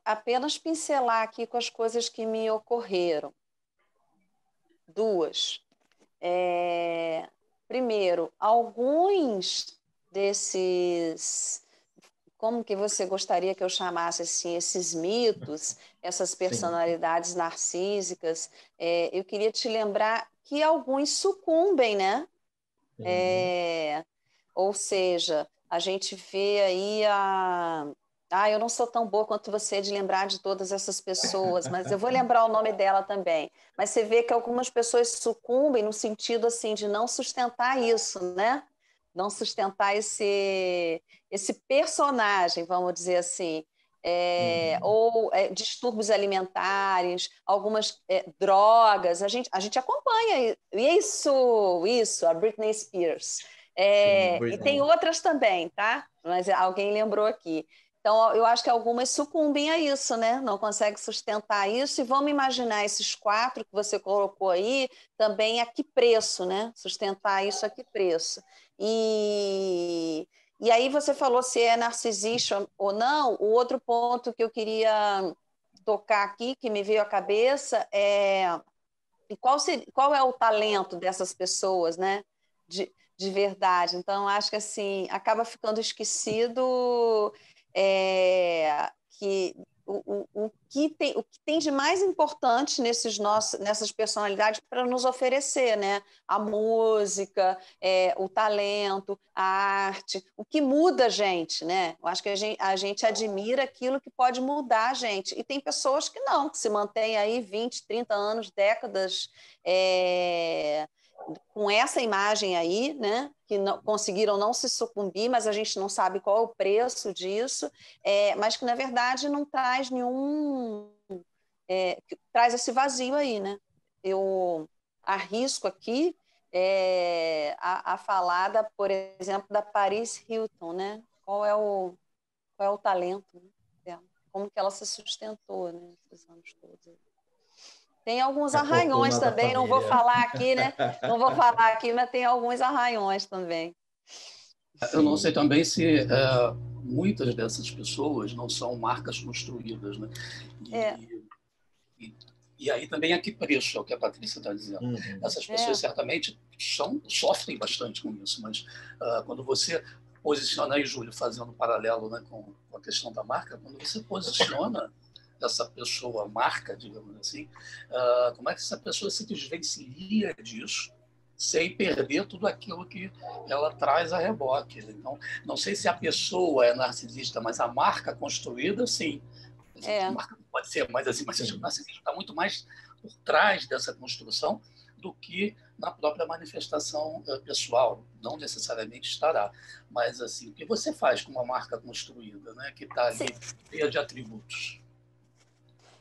apenas pincelar aqui com as coisas que me ocorreram. Duas. Primeiro, alguns desses, como que você gostaria que eu chamasse assim, esses mitos, essas personalidades narcísicas, eu queria te lembrar que alguns sucumbem, né? Ou seja, a gente vê aí eu não sou tão boa quanto você de lembrar de todas essas pessoas, mas eu vou lembrar o nome dela também. Mas você vê que algumas pessoas sucumbem no sentido assim de não sustentar isso, né? Não sustentar esse personagem, vamos dizer assim. Ou distúrbios alimentares, algumas drogas. A gente acompanha isso, a Britney Spears. E tem outras também, tá? Mas alguém lembrou aqui. Então, eu acho que algumas sucumbem a isso, né? Não conseguem sustentar isso. E vamos imaginar esses 4 que você colocou aí, também a que preço, né? Sustentar isso a que preço. E aí você falou se é narcisista ou não. O outro ponto que eu queria tocar aqui, que me veio à cabeça, qual é o talento dessas pessoas, né? De verdade. Então, acho que assim, acaba ficando esquecido que o que tem de mais importante nessas personalidades para nos oferecer, né? A música, o talento, a arte, o que muda a gente, né? Eu acho que a gente admira aquilo que pode mudar a gente. E tem pessoas que não, que se mantêm aí 20, 30 anos, décadas, com essa imagem aí, né, que conseguiram não se sucumbir, mas a gente não sabe qual é o preço disso, mas que, na verdade, não traz traz esse vazio aí, né? Eu arrisco aqui a falar, por exemplo, da Paris Hilton, né? Qual é o talento dela? Como que ela se sustentou, né, esses anos todos. Tem alguns arranhões também, não vou falar aqui, né? Não vou falar aqui, mas tem alguns arranhões também. Eu não sei também se muitas dessas pessoas não são marcas construídas, né? E aí também a que preço, é o que a Patrícia está dizendo. Essas pessoas certamente sofrem bastante com isso, mas quando você posiciona, aí, Júlio, fazendo um paralelo, né, com a questão da marca, quando você posiciona essa pessoa marca, digamos assim, como é que essa pessoa se desvencilha disso sem perder tudo aquilo que ela traz a reboque? Então, não sei se a pessoa é narcisista, mas a marca construída, sim. A marca não pode ser, mas assim, o narcisismo está muito mais por trás dessa construção do que na própria manifestação pessoal. Não necessariamente estará, mas assim, o que você faz com uma marca construída, né, que está ali cheia de atributos?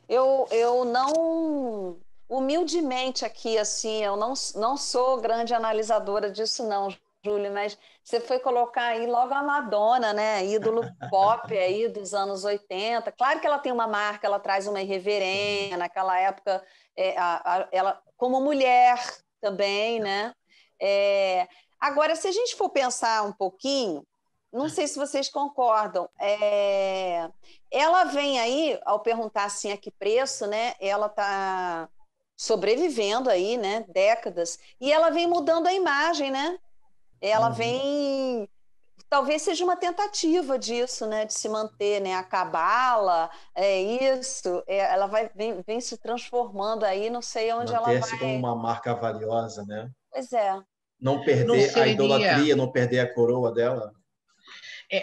Eu não humildemente aqui, assim, eu não sou grande analisadora disso, não, Júlia, mas você foi colocar aí logo a Madonna, né? Ídolo pop aí dos anos 80. Claro que ela tem uma marca, ela traz uma irreverência, naquela época, ela, como mulher também, né? Agora, se a gente for pensar um pouquinho, não sei se vocês concordam, ela vem aí, ao perguntar assim a que preço, né? Ela está sobrevivendo aí, né? Décadas, e ela vem mudando a imagem, né? Ela vem, talvez seja uma tentativa disso, né? De se manter, né? A cabala, isso, ela vem se transformando aí, não sei onde ela Manter-se como vai. uma marca valiosa, né? Pois é. Não Não perder a seria, idolatria, não perder a coroa dela.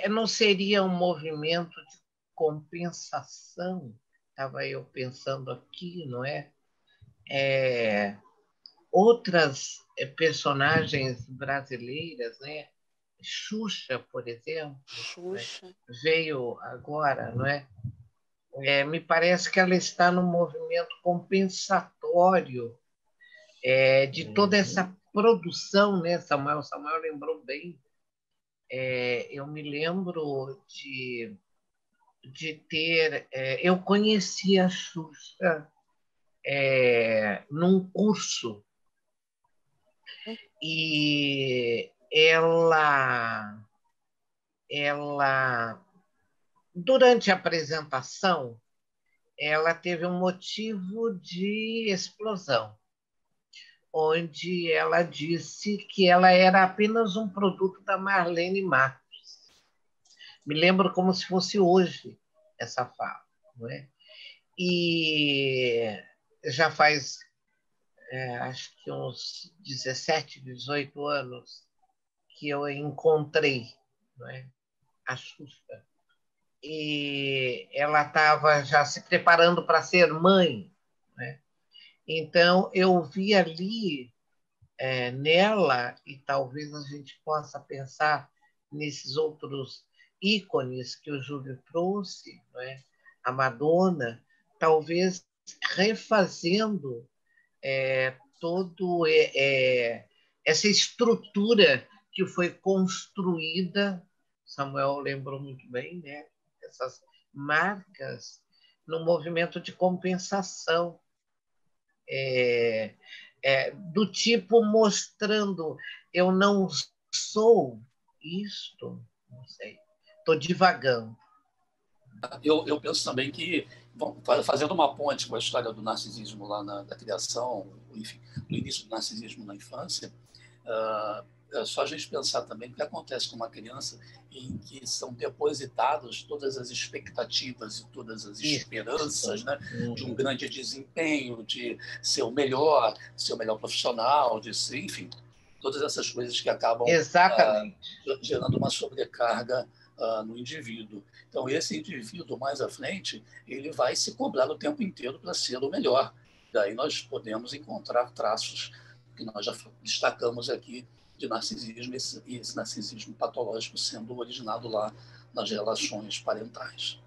não seria um movimento de compensação? Estava eu pensando aqui, não é? Outras personagens brasileiras, né? Xuxa, por exemplo, né? Xuxa. Veio agora, não é? Me parece que ela está no movimento compensatório de toda essa produção, né, Samuel? Samuel lembrou bem. Eu me lembro de ter. Eu conheci a Xuxa num curso e ela, durante a apresentação, ela teve um motivo de explosão, onde ela disse que ela era apenas um produto da Marlene Matos. Me lembro como se fosse hoje essa fala, não é? E já faz, acho que uns 17, 18 anos que eu encontrei, não é? A Xuxa. E ela estava já se preparando para ser mãe, né? Então eu vi ali nela, e talvez a gente possa pensar nesses outros ícones que o Júlio trouxe, não é? A Madonna, talvez refazendo todo essa estrutura que foi construída, Samuel lembrou muito bem, né? Essas marcas no movimento de compensação, do tipo mostrando eu não sou isto, não sei, estou divagando. Eu penso também que, fazendo uma ponte com a história do narcisismo lá da criação, enfim, do início do narcisismo na infância, é só a gente pensar também o que acontece com uma criança em que são depositadas todas as expectativas e todas as esperanças, né, de um grande desempenho, de ser o melhor profissional, de ser, enfim, todas essas coisas que acabam gerando uma sobrecarga no indivíduo. Então, esse indivíduo, mais à frente, ele vai se cobrar o tempo inteiro para ser o melhor. Daí nós podemos encontrar traços que nós já destacamos aqui de narcisismo, e esse narcisismo patológico sendo originado lá nas relações parentais.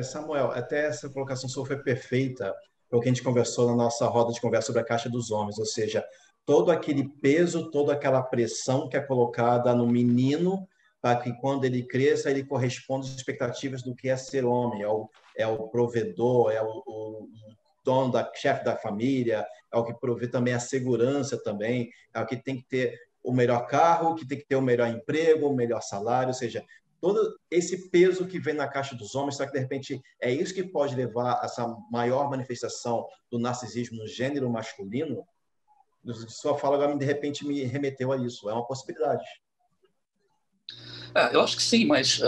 Samuel, até essa colocação sua foi perfeita, o que a gente conversou na nossa roda de conversa sobre a caixa dos homens, ou seja, todo aquele peso, toda aquela pressão que é colocada no menino para que quando ele cresça, ele corresponda às expectativas do que é ser homem, é o provedor, é o dono, chefe da família, é o que provê também a segurança também, é o que tem que ter o melhor carro, que tem que ter o melhor emprego, o melhor salário, ou seja, todo esse peso que vem na caixa dos homens, será que de repente é isso que pode levar a essa maior manifestação do narcisismo no gênero masculino? Sua fala agora, de repente, me remeteu a isso. É uma possibilidade. Eu acho que sim, mas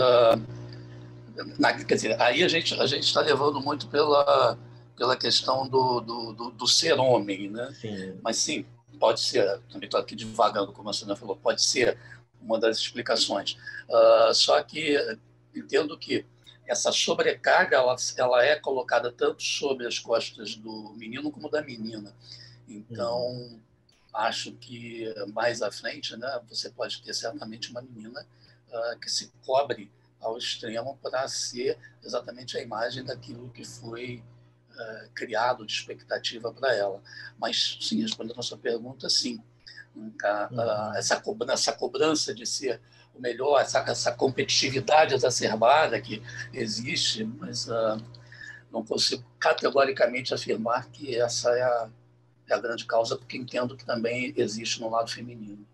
quer dizer, aí a gente está levando muito pela questão do ser homem, né? Sim. Mas sim, pode ser, também estou aqui divagando, como a Sônia falou, pode ser uma das explicações. Só que entendo que essa sobrecarga ela é colocada tanto sobre as costas do menino como da menina. Então, acho que mais à frente, né, você pode ter certamente uma menina que se cobre ao extremo para ser exatamente a imagem daquilo que foi criado de expectativa para ela. Mas, sim, respondendo a sua pergunta, sim. Essa cobrança de ser o melhor, essa competitividade exacerbada que existe, mas não consigo categoricamente afirmar que essa é a grande causa, porque entendo que também existe no lado feminino.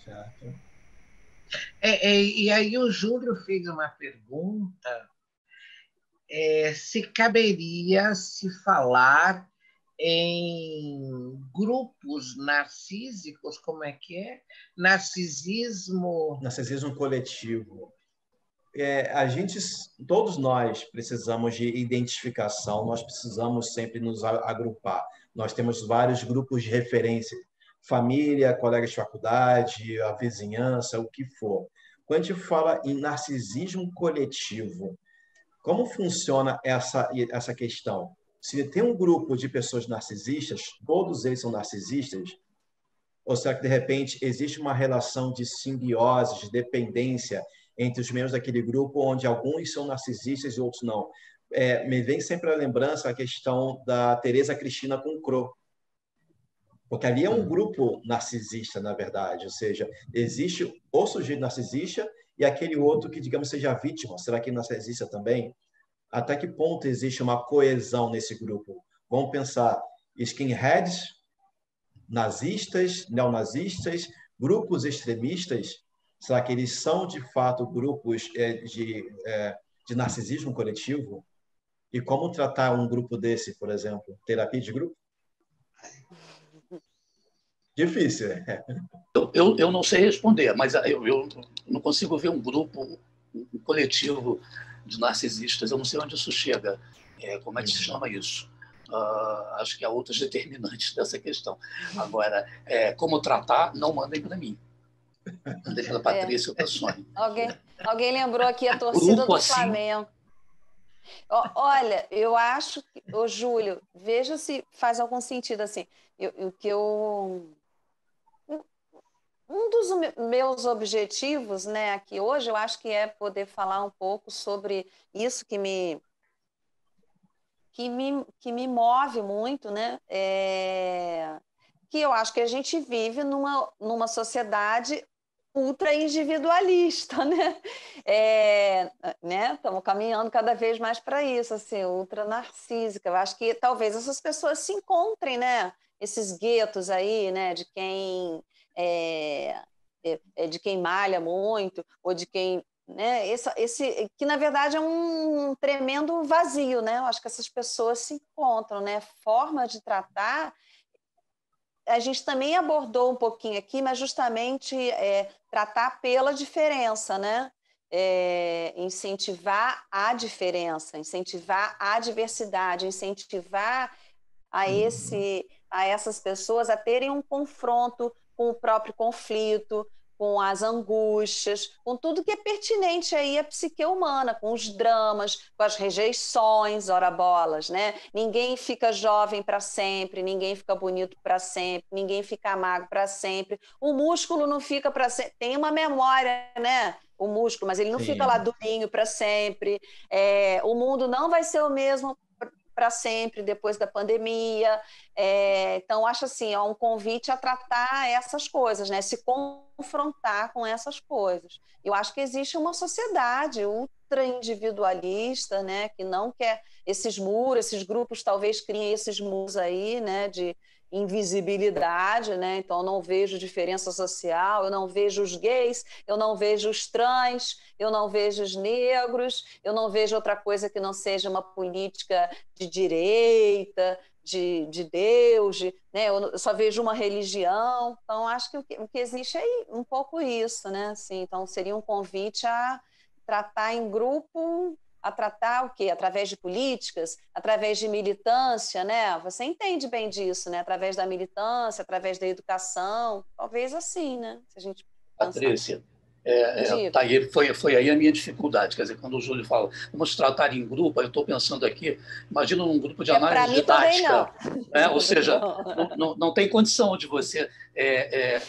Certo. E aí o Júlio fez uma pergunta, se caberia se falar em grupos narcísicos, como é que é? Narcisismo coletivo. Todos nós precisamos de identificação, nós precisamos sempre nos agrupar. Nós temos vários grupos de referência, família, colegas de faculdade, a vizinhança, o que for. Quando a gente fala em narcisismo coletivo, como funciona essa questão? Se tem um grupo de pessoas narcisistas, todos eles são narcisistas? Ou será que, de repente, existe uma relação de simbiose, de dependência entre os membros daquele grupo, onde alguns são narcisistas e outros não? Me vem sempre à lembrança a questão da Teresa Cristina com o Cro. Porque ali é um grupo narcisista, na verdade. Ou seja, existe o sujeito narcisista e aquele outro que, digamos, seja vítima. Será que narcisista também? Até que ponto existe uma coesão nesse grupo? Vamos pensar skinheads, nazistas, neonazistas, grupos extremistas. Será que eles são, de fato, grupos de narcisismo coletivo? E como tratar um grupo desse, por exemplo? Terapia de grupo? Difícil, né? Eu não sei responder, mas eu não consigo ver um grupo, um coletivo de narcisistas. Eu não sei onde isso chega. Como é que se chama isso? Acho que há outros determinantes dessa questão. Agora, como tratar, não mandem para mim. Mandem para a Patrícia ou para a Sônia. Alguém lembrou aqui a torcida grupo do assim, Flamengo. Olha, eu acho que... Júlio, veja se faz algum sentido assim. Um dos meus objetivos, né, aqui hoje, eu acho que é poder falar um pouco sobre isso que me move muito, né? Que eu acho que a gente vive numa sociedade ultra individualista, né? Estamos caminhando cada vez mais para isso, assim, ultra narcísica. Eu acho que talvez essas pessoas se encontrem, né? Esses guetos aí, né? De quem malha muito ou de quem, né? Esse que na verdade é um tremendo vazio, né? Eu acho que essas pessoas se encontram, né? Forma de tratar. A gente também abordou um pouquinho aqui, mas justamente tratar pela diferença, né? Incentivar a diferença, incentivar a diversidade, incentivar a essas pessoas a terem um confronto com o próprio conflito, com as angústias, com tudo que é pertinente aí à psique humana, com os dramas, com as rejeições, ora bolas, né? Ninguém fica jovem para sempre, ninguém fica bonito para sempre, ninguém fica magro para sempre. O músculo não fica para sempre, tem uma memória, né? O músculo, mas ele não fica lá durinho para sempre. O mundo não vai ser o mesmo para sempre depois da pandemia. Então, acho assim, é um convite a tratar essas coisas, né? Se confrontar com essas coisas. Eu acho que existe uma sociedade ultra individualista, né? Que não quer esses muros, esses grupos talvez criem esses muros aí, né? De invisibilidade, né? Então eu não vejo diferença social, eu não vejo os gays, eu não vejo os trans, eu não vejo os negros, eu não vejo outra coisa que não seja uma política de direita, de Deus, né? Eu só vejo uma religião. Então acho que o que existe é um pouco isso, né? Assim, então seria um convite a tratar em grupo, a tratar o quê? Através de políticas, através de militância, né? Você entende bem disso, né? Através da militância, através da educação, talvez assim, né? Se a gente pensar. Patrícia, tá aí, foi aí a minha dificuldade. Quer dizer, quando o Júlio fala, vamos tratar em grupo, eu estou pensando aqui, imagina um grupo de análise didática, né? Ou seja, não tem condição de você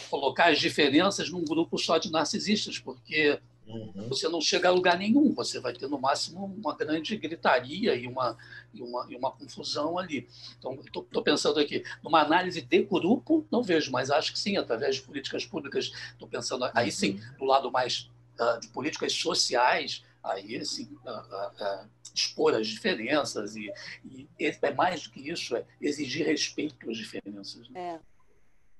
colocar as diferenças num grupo só de narcisistas, porque você não chega a lugar nenhum, você vai ter, no máximo, uma grande gritaria e uma confusão ali. Então, estou pensando aqui, numa análise de grupo, não vejo, mas acho que sim, através de políticas públicas, estou pensando, aí sim, do lado mais de políticas sociais, aí sim, expor as diferenças, e é mais do que isso, é exigir respeito às diferenças. Né?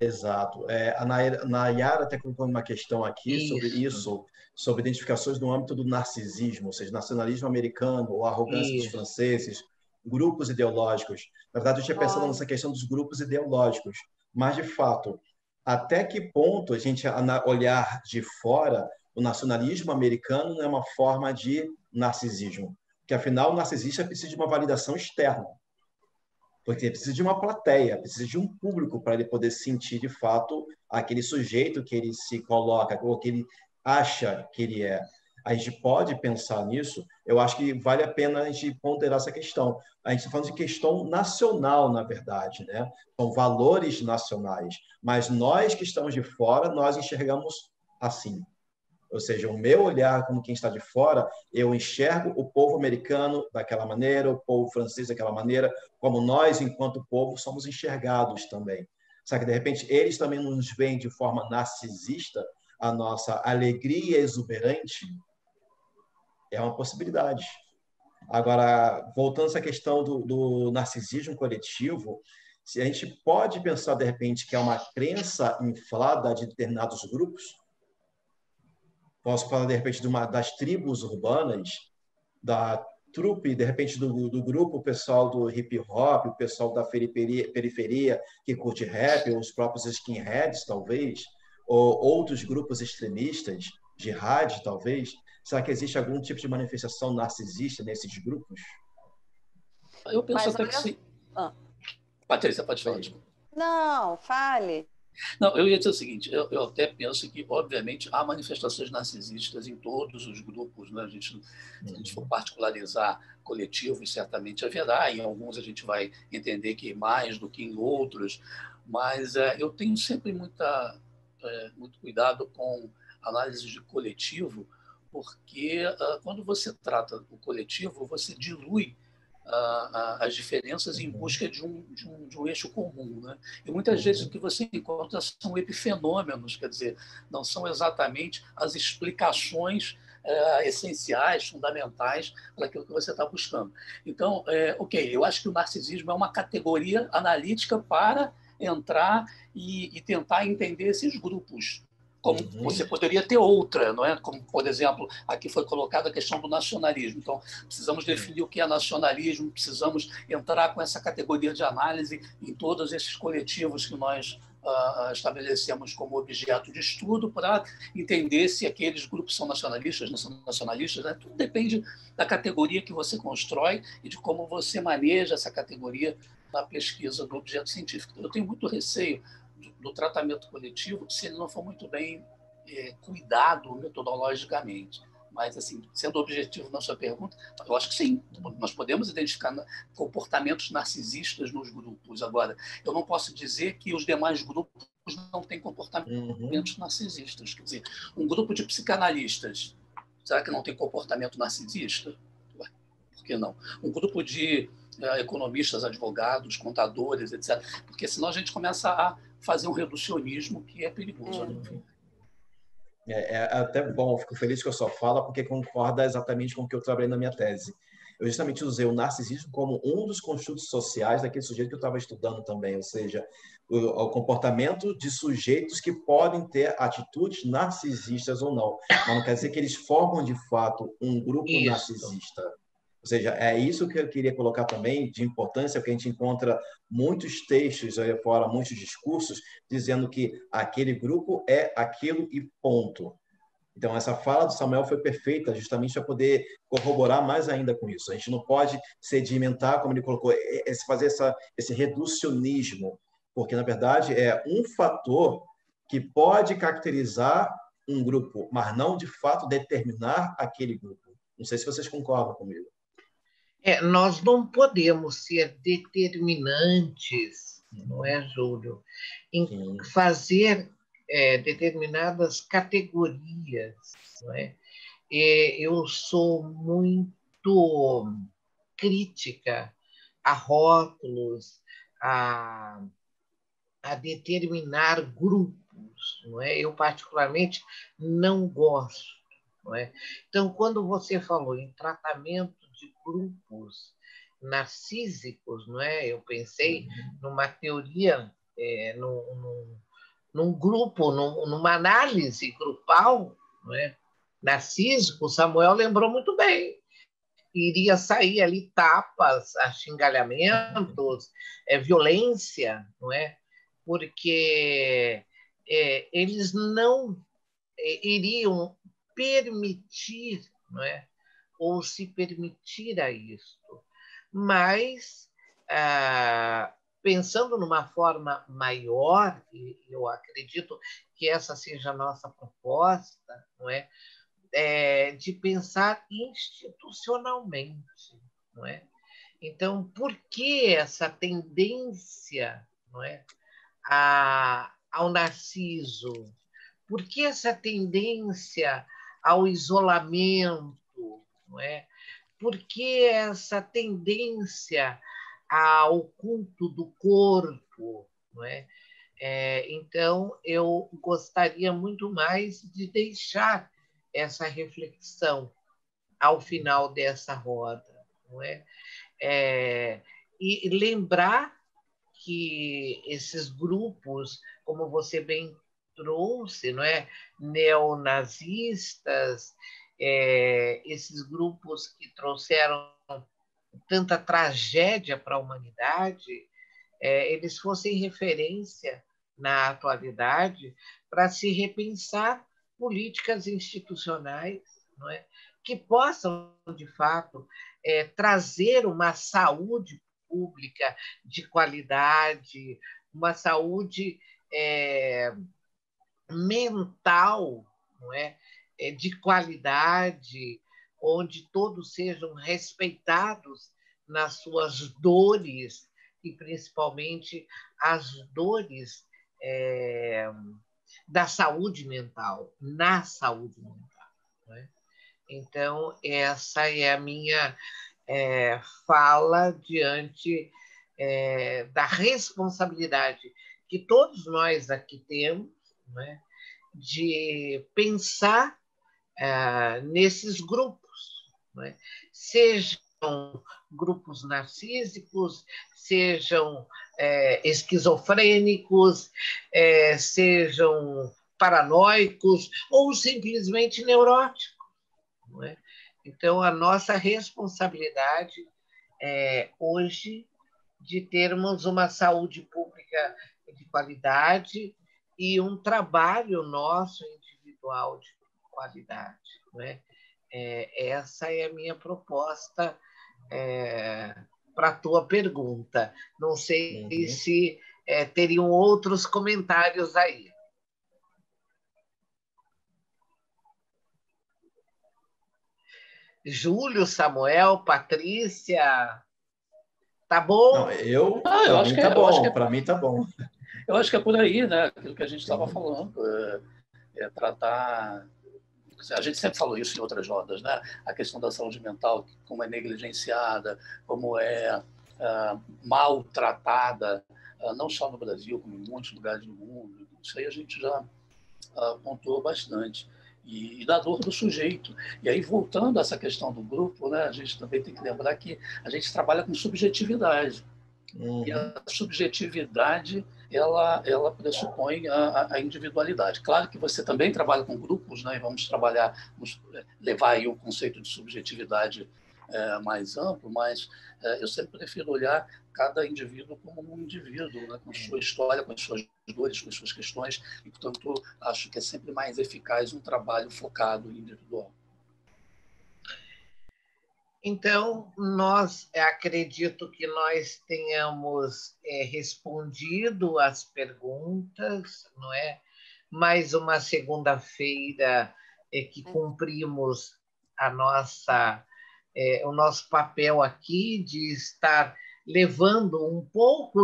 Exato. A Nayara até colocou uma questão aqui sobre isso, sobre identificações no âmbito do narcisismo, ou seja, nacionalismo americano ou arrogância dos franceses, grupos ideológicos. Na verdade, eu tinha pensado nessa questão dos grupos ideológicos, mas, de fato, até que ponto a gente olhar de fora, o nacionalismo americano não é uma forma de narcisismo? Porque, afinal, o narcisista precisa de uma validação externa. Porque precisa de uma plateia, precisa de um público para ele poder sentir, de fato, aquele sujeito que ele se coloca, ou que ele acha que ele é. A gente pode pensar nisso, eu acho que vale a pena a gente ponderar essa questão. A gente está falando de questão nacional, na verdade, né? São valores nacionais, mas nós que estamos de fora, nós enxergamos assim. Ou seja, o meu olhar como quem está de fora, eu enxergo o povo americano daquela maneira, o povo francês daquela maneira, como nós, enquanto povo, somos enxergados também. Só que, de repente, eles também nos veem de forma narcisista, a nossa alegria exuberante é uma possibilidade. Agora, voltando a essa questão do narcisismo coletivo, se a gente pode pensar, de repente, que é uma crença inflada de determinados grupos. Posso falar, de repente, das tribos urbanas, da trupe, de repente, do grupo, o pessoal do hip hop, o pessoal da periferia que curte rap, ou os próprios skinheads, talvez, ou outros grupos extremistas, jihad, talvez. Será que existe algum tipo de manifestação narcisista nesses grupos? Eu penso até que sim. Patrícia, pode falar. Não, fale. Não, eu ia dizer o seguinte, eu até penso que, obviamente, há manifestações narcisistas em todos os grupos, né? Se a gente for particularizar coletivos, certamente haverá, em alguns a gente vai entender que mais do que em outros, mas eu tenho sempre muito cuidado com análises de coletivo, porque quando você trata o coletivo, você dilui as diferenças em busca de um eixo comum. Né? E muitas vezes o que você encontra são epifenômenos, quer dizer, não são exatamente as explicações essenciais, fundamentais para aquilo que você está buscando. Então, ok, eu acho que o narcisismo é uma categoria analítica para entrar e tentar entender esses grupos. Como você poderia ter outra, não é? Como, por exemplo, aqui foi colocada a questão do nacionalismo. Então, precisamos definir o que é nacionalismo, precisamos entrar com essa categoria de análise em todos esses coletivos que nós estabelecemos como objeto de estudo para entender se aqueles grupos são nacionalistas, não são nacionalistas. Né? Tudo depende da categoria que você constrói e de como você maneja essa categoria na pesquisa do objeto científico. Eu tenho muito receio do tratamento coletivo se ele não for muito bem cuidado metodologicamente. Mas, assim, sendo objetivo na sua pergunta, eu acho que sim, nós podemos identificar comportamentos narcisistas nos grupos. Agora, eu não posso dizer que os demais grupos não têm comportamentos narcisistas. Quer dizer, um grupo de psicanalistas, será que não tem comportamento narcisista? Por que não? Um grupo de economistas, advogados, contadores, etc. Porque senão a gente começa a fazer um reducionismo que é perigoso. É até bom, fico feliz que eu só falo, porque concorda exatamente com o que eu trabalhei na minha tese. Eu justamente usei o narcisismo como um dos construtos sociais daquele sujeito que eu estava estudando também, ou seja, o comportamento de sujeitos que podem ter atitudes narcisistas ou não, mas não quer dizer que eles formam de fato um grupo narcisista. Ou seja, é isso que eu queria colocar também de importância, porque a gente encontra muitos textos aí fora, muitos discursos, dizendo que aquele grupo é aquilo e ponto. Então, essa fala do Samuel foi perfeita, justamente para poder corroborar mais ainda com isso. A gente não pode sedimentar, como ele colocou, fazer esse reducionismo, porque, na verdade, é um fator que pode caracterizar um grupo, mas não, de fato, determinar aquele grupo. Não sei se vocês concordam comigo. Nós não podemos ser determinantes, não é, Júlio, em fazer determinadas categorias, não é? eu sou muito crítica a rótulos, a, a determinar grupos, não é? Eu, particularmente, não gosto. Não é? Então, quando você falou em tratamento de grupos narcísicos, não é? Eu pensei numa teoria, num grupo, numa análise grupal, não é? Narcísico, Samuel lembrou muito bem. Iria sair ali tapas, xingalhamentos, violência, não é? Porque eles não iriam permitir, não é? Ou se permitir a isto. Mas, pensando numa forma maior, e eu acredito que essa seja a nossa proposta, não é? De pensar institucionalmente, não é? Então, por que essa tendência, não é, ao narciso? Por que essa tendência ao isolamento, não é? Por que essa tendência ao culto do corpo, não é? Então, eu gostaria muito mais de deixar essa reflexão ao final dessa roda, não é? E lembrar que esses grupos, como você bem trouxe, não é? Neonazistas, esses grupos que trouxeram tanta tragédia para a humanidade, eles fossem referência na atualidade para se repensar políticas institucionais, não é? Que possam, de fato, trazer uma saúde pública de qualidade, uma saúde mental, não é? De qualidade, onde todos sejam respeitados nas suas dores, e principalmente as dores da saúde mental, na saúde mental. Não é? Então, essa é a minha fala diante da responsabilidade que todos nós aqui temos, não é? De pensar nesses grupos, não é? Sejam grupos narcísicos, sejam esquizofrênicos, sejam paranoicos ou simplesmente neuróticos. Não é? Então, a nossa responsabilidade hoje de termos uma saúde pública de qualidade e um trabalho nosso individual de qualidade. Não é? Essa é a minha proposta para a tua pergunta. Não sei se teriam outros comentários aí. Júlio, Samuel, Patrícia, tá bom? Não, para mim tá bom, para mim tá bom. Eu acho que é por aí, né? Aquilo que a gente estava falando, tratar. A gente sempre falou isso em outras rodas, né? A questão da saúde mental, como é negligenciada, como é maltratada, não só no Brasil, como em muitos lugares do mundo. Isso aí a gente já pontuou bastante. E da dor do sujeito. E aí, voltando a essa questão do grupo, né, a gente também tem que lembrar que a gente trabalha com subjetividade. E a subjetividade, ela pressupõe a individualidade. Claro que você também trabalha com grupos, né, e vamos levar aí o conceito de subjetividade mais amplo, mas eu sempre prefiro olhar cada indivíduo como um indivíduo, né, com sua história, com as suas dores, com as suas questões, e, portanto, acho que é sempre mais eficaz um trabalho focado e individual. Então, acredito que nós tenhamos respondido as perguntas, não é? Mais uma segunda-feira que cumprimos o nosso papel aqui de estar levando um pouco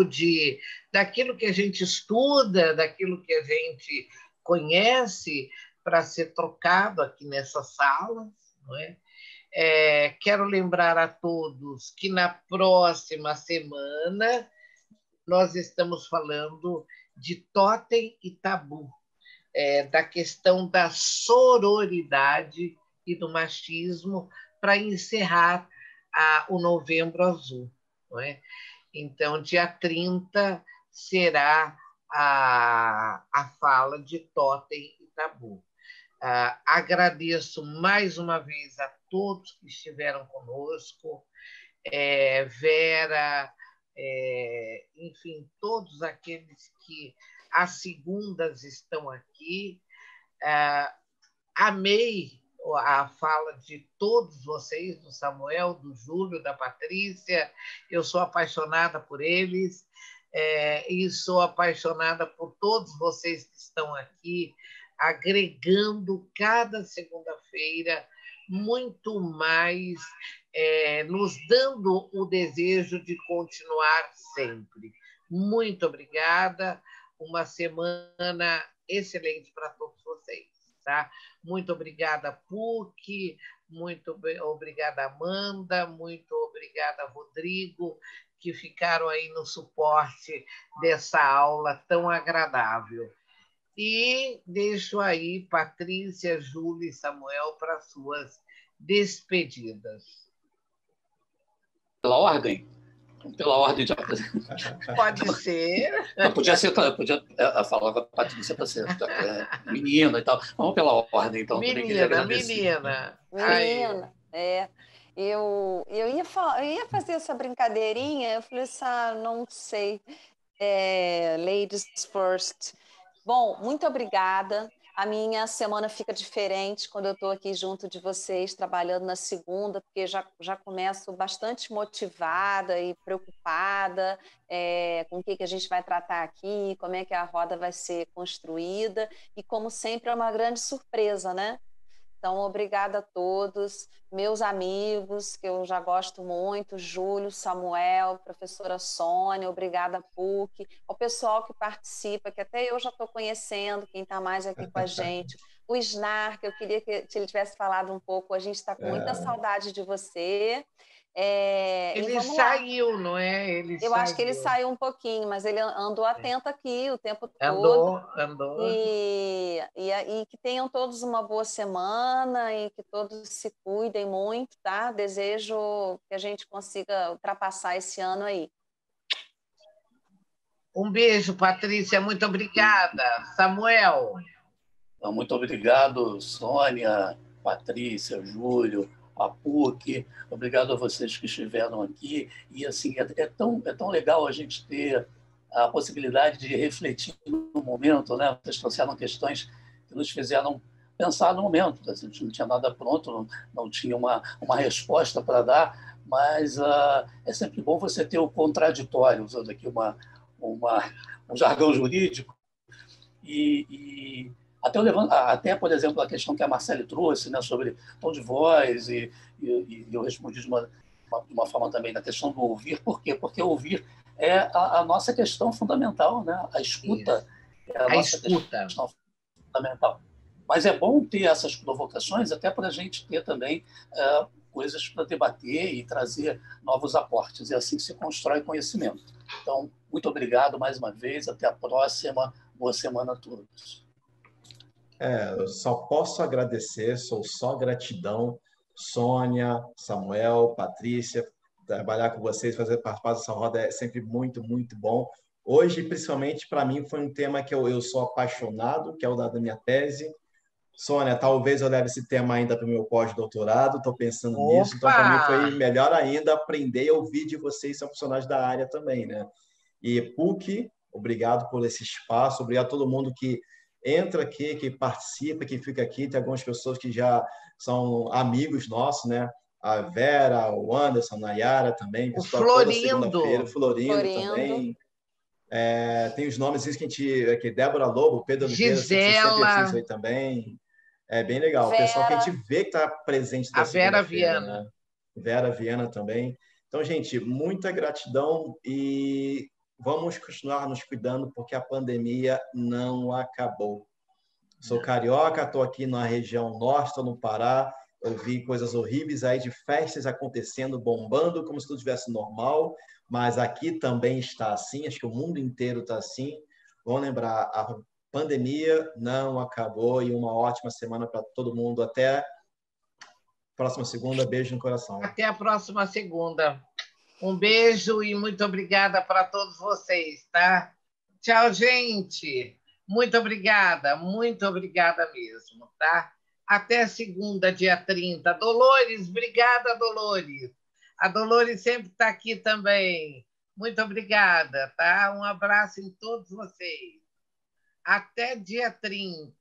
daquilo que a gente estuda, daquilo que a gente conhece, para ser trocado aqui nessa sala, não é? Quero lembrar a todos que na próxima semana nós estamos falando de totem e tabu, da questão da sororidade e do machismo, para encerrar o Novembro Azul. Não é? Então, dia 30 será a fala de totem e tabu. Agradeço mais uma vez a todos que estiveram conosco, Vera, enfim, todos aqueles que às segundas estão aqui. Amei a fala de todos vocês, do Samuel, do Júlio, da Patrícia. Eu sou apaixonada por eles e sou apaixonada por todos vocês que estão aqui, agregando cada segunda-feira muito mais, nos dando o desejo de continuar sempre. Muito obrigada, uma semana excelente para todos vocês. Tá? Muito obrigada, PUC, muito obrigada, Amanda, muito obrigada, Rodrigo, que ficaram aí no suporte dessa aula tão agradável. E deixo aí Patrícia, Júlia e Samuel para suas despedidas. Pela ordem? Pela ordem de apresentação. Pode ser. Podia falar com a Patrícia para ser menina e tal. Vamos pela ordem, então. Menina. Eu ia fazer essa brincadeirinha, eu falei assim, não sei. Ladies first. Bom, muito obrigada. A minha semana fica diferente quando eu estou aqui junto de vocês, trabalhando na segunda, porque já começo bastante motivada e preocupada com o que a gente vai tratar aqui, como é que a roda vai ser construída, e como sempre é uma grande surpresa, né? Então, obrigada a todos, meus amigos, que eu já gosto muito, Júlio, Samuel, professora Sônia, obrigada, PUC, ao pessoal que participa, que até eu já estou conhecendo, quem está mais aqui com a gente, o Snar, que eu queria que ele tivesse falado um pouco, a gente está com muita saudade de você. Ele saiu, não é? Eu acho que ele saiu um pouquinho, mas ele andou atento aqui o tempo todo. Andou. E que tenham todos uma boa semana e que todos se cuidem muito, tá? Desejo que a gente consiga ultrapassar esse ano aí. Um beijo, Patrícia, muito obrigada. Samuel. Muito obrigado, Sônia, Patrícia, Júlio, a PUC, obrigado a vocês que estiveram aqui. E assim, é tão legal a gente ter a possibilidade de refletir no momento, né? Vocês trouxeram questões que nos fizeram pensar no momento. A gente não tinha nada pronto, não tinha uma resposta para dar, mas é sempre bom você ter o contraditório, usando aqui um jargão jurídico, e até, por exemplo, a questão que a Marcele trouxe, né, sobre tom de voz, e eu respondi de uma forma também na questão do ouvir. Por quê? Porque ouvir é a nossa questão fundamental, né? A escuta é a nossa questão fundamental. Mas é bom ter essas provocações até para a gente ter também coisas para debater e trazer novos aportes. E assim se constrói conhecimento. Então, muito obrigado mais uma vez. Até a próxima. Boa semana a todos. Eu só posso agradecer, sou só gratidão. Sônia, Samuel, Patrícia, trabalhar com vocês, participar dessa roda é sempre muito, muito bom. Hoje, principalmente, para mim, foi um tema que eu sou apaixonado, que é o da minha tese. Sônia, talvez eu leve esse tema ainda para o meu pós-doutorado, estou pensando nisso. Então, para mim, foi melhor ainda aprender e ouvir de vocês, são profissionais da área também, né? E PUC, obrigado por esse espaço, obrigado a todo mundo que entra aqui, que participa, que fica aqui. Tem algumas pessoas que já são amigos nossos, né? A Vera, o Anderson, a Nayara também. O Florindo. O Florindo também. Tem os nomes que a gente... Aqui, Débora Lobo, Pedro Oliveira, sempre aí também. É bem legal. Vera. O pessoal que a gente vê que está presente da a Vera Viana. Né? Vera Viana também. Então, gente, muita gratidão e vamos continuar nos cuidando porque a pandemia não acabou. Sou carioca, estou aqui na região norte, estou no Pará. Eu vi coisas horríveis aí de festas acontecendo, bombando, como se tudo estivesse normal. Mas aqui também está assim, acho que o mundo inteiro está assim. Vamos lembrar, a pandemia não acabou e uma ótima semana para todo mundo. Até a próxima segunda. Beijo no coração. Até a próxima segunda. Um beijo e muito obrigada para todos vocês, tá? Tchau, gente. Muito obrigada mesmo, tá? Até segunda, dia 30. Dolores, obrigada, Dolores. A Dolores sempre está aqui também. Muito obrigada, tá? Um abraço em todos vocês. Até dia 30.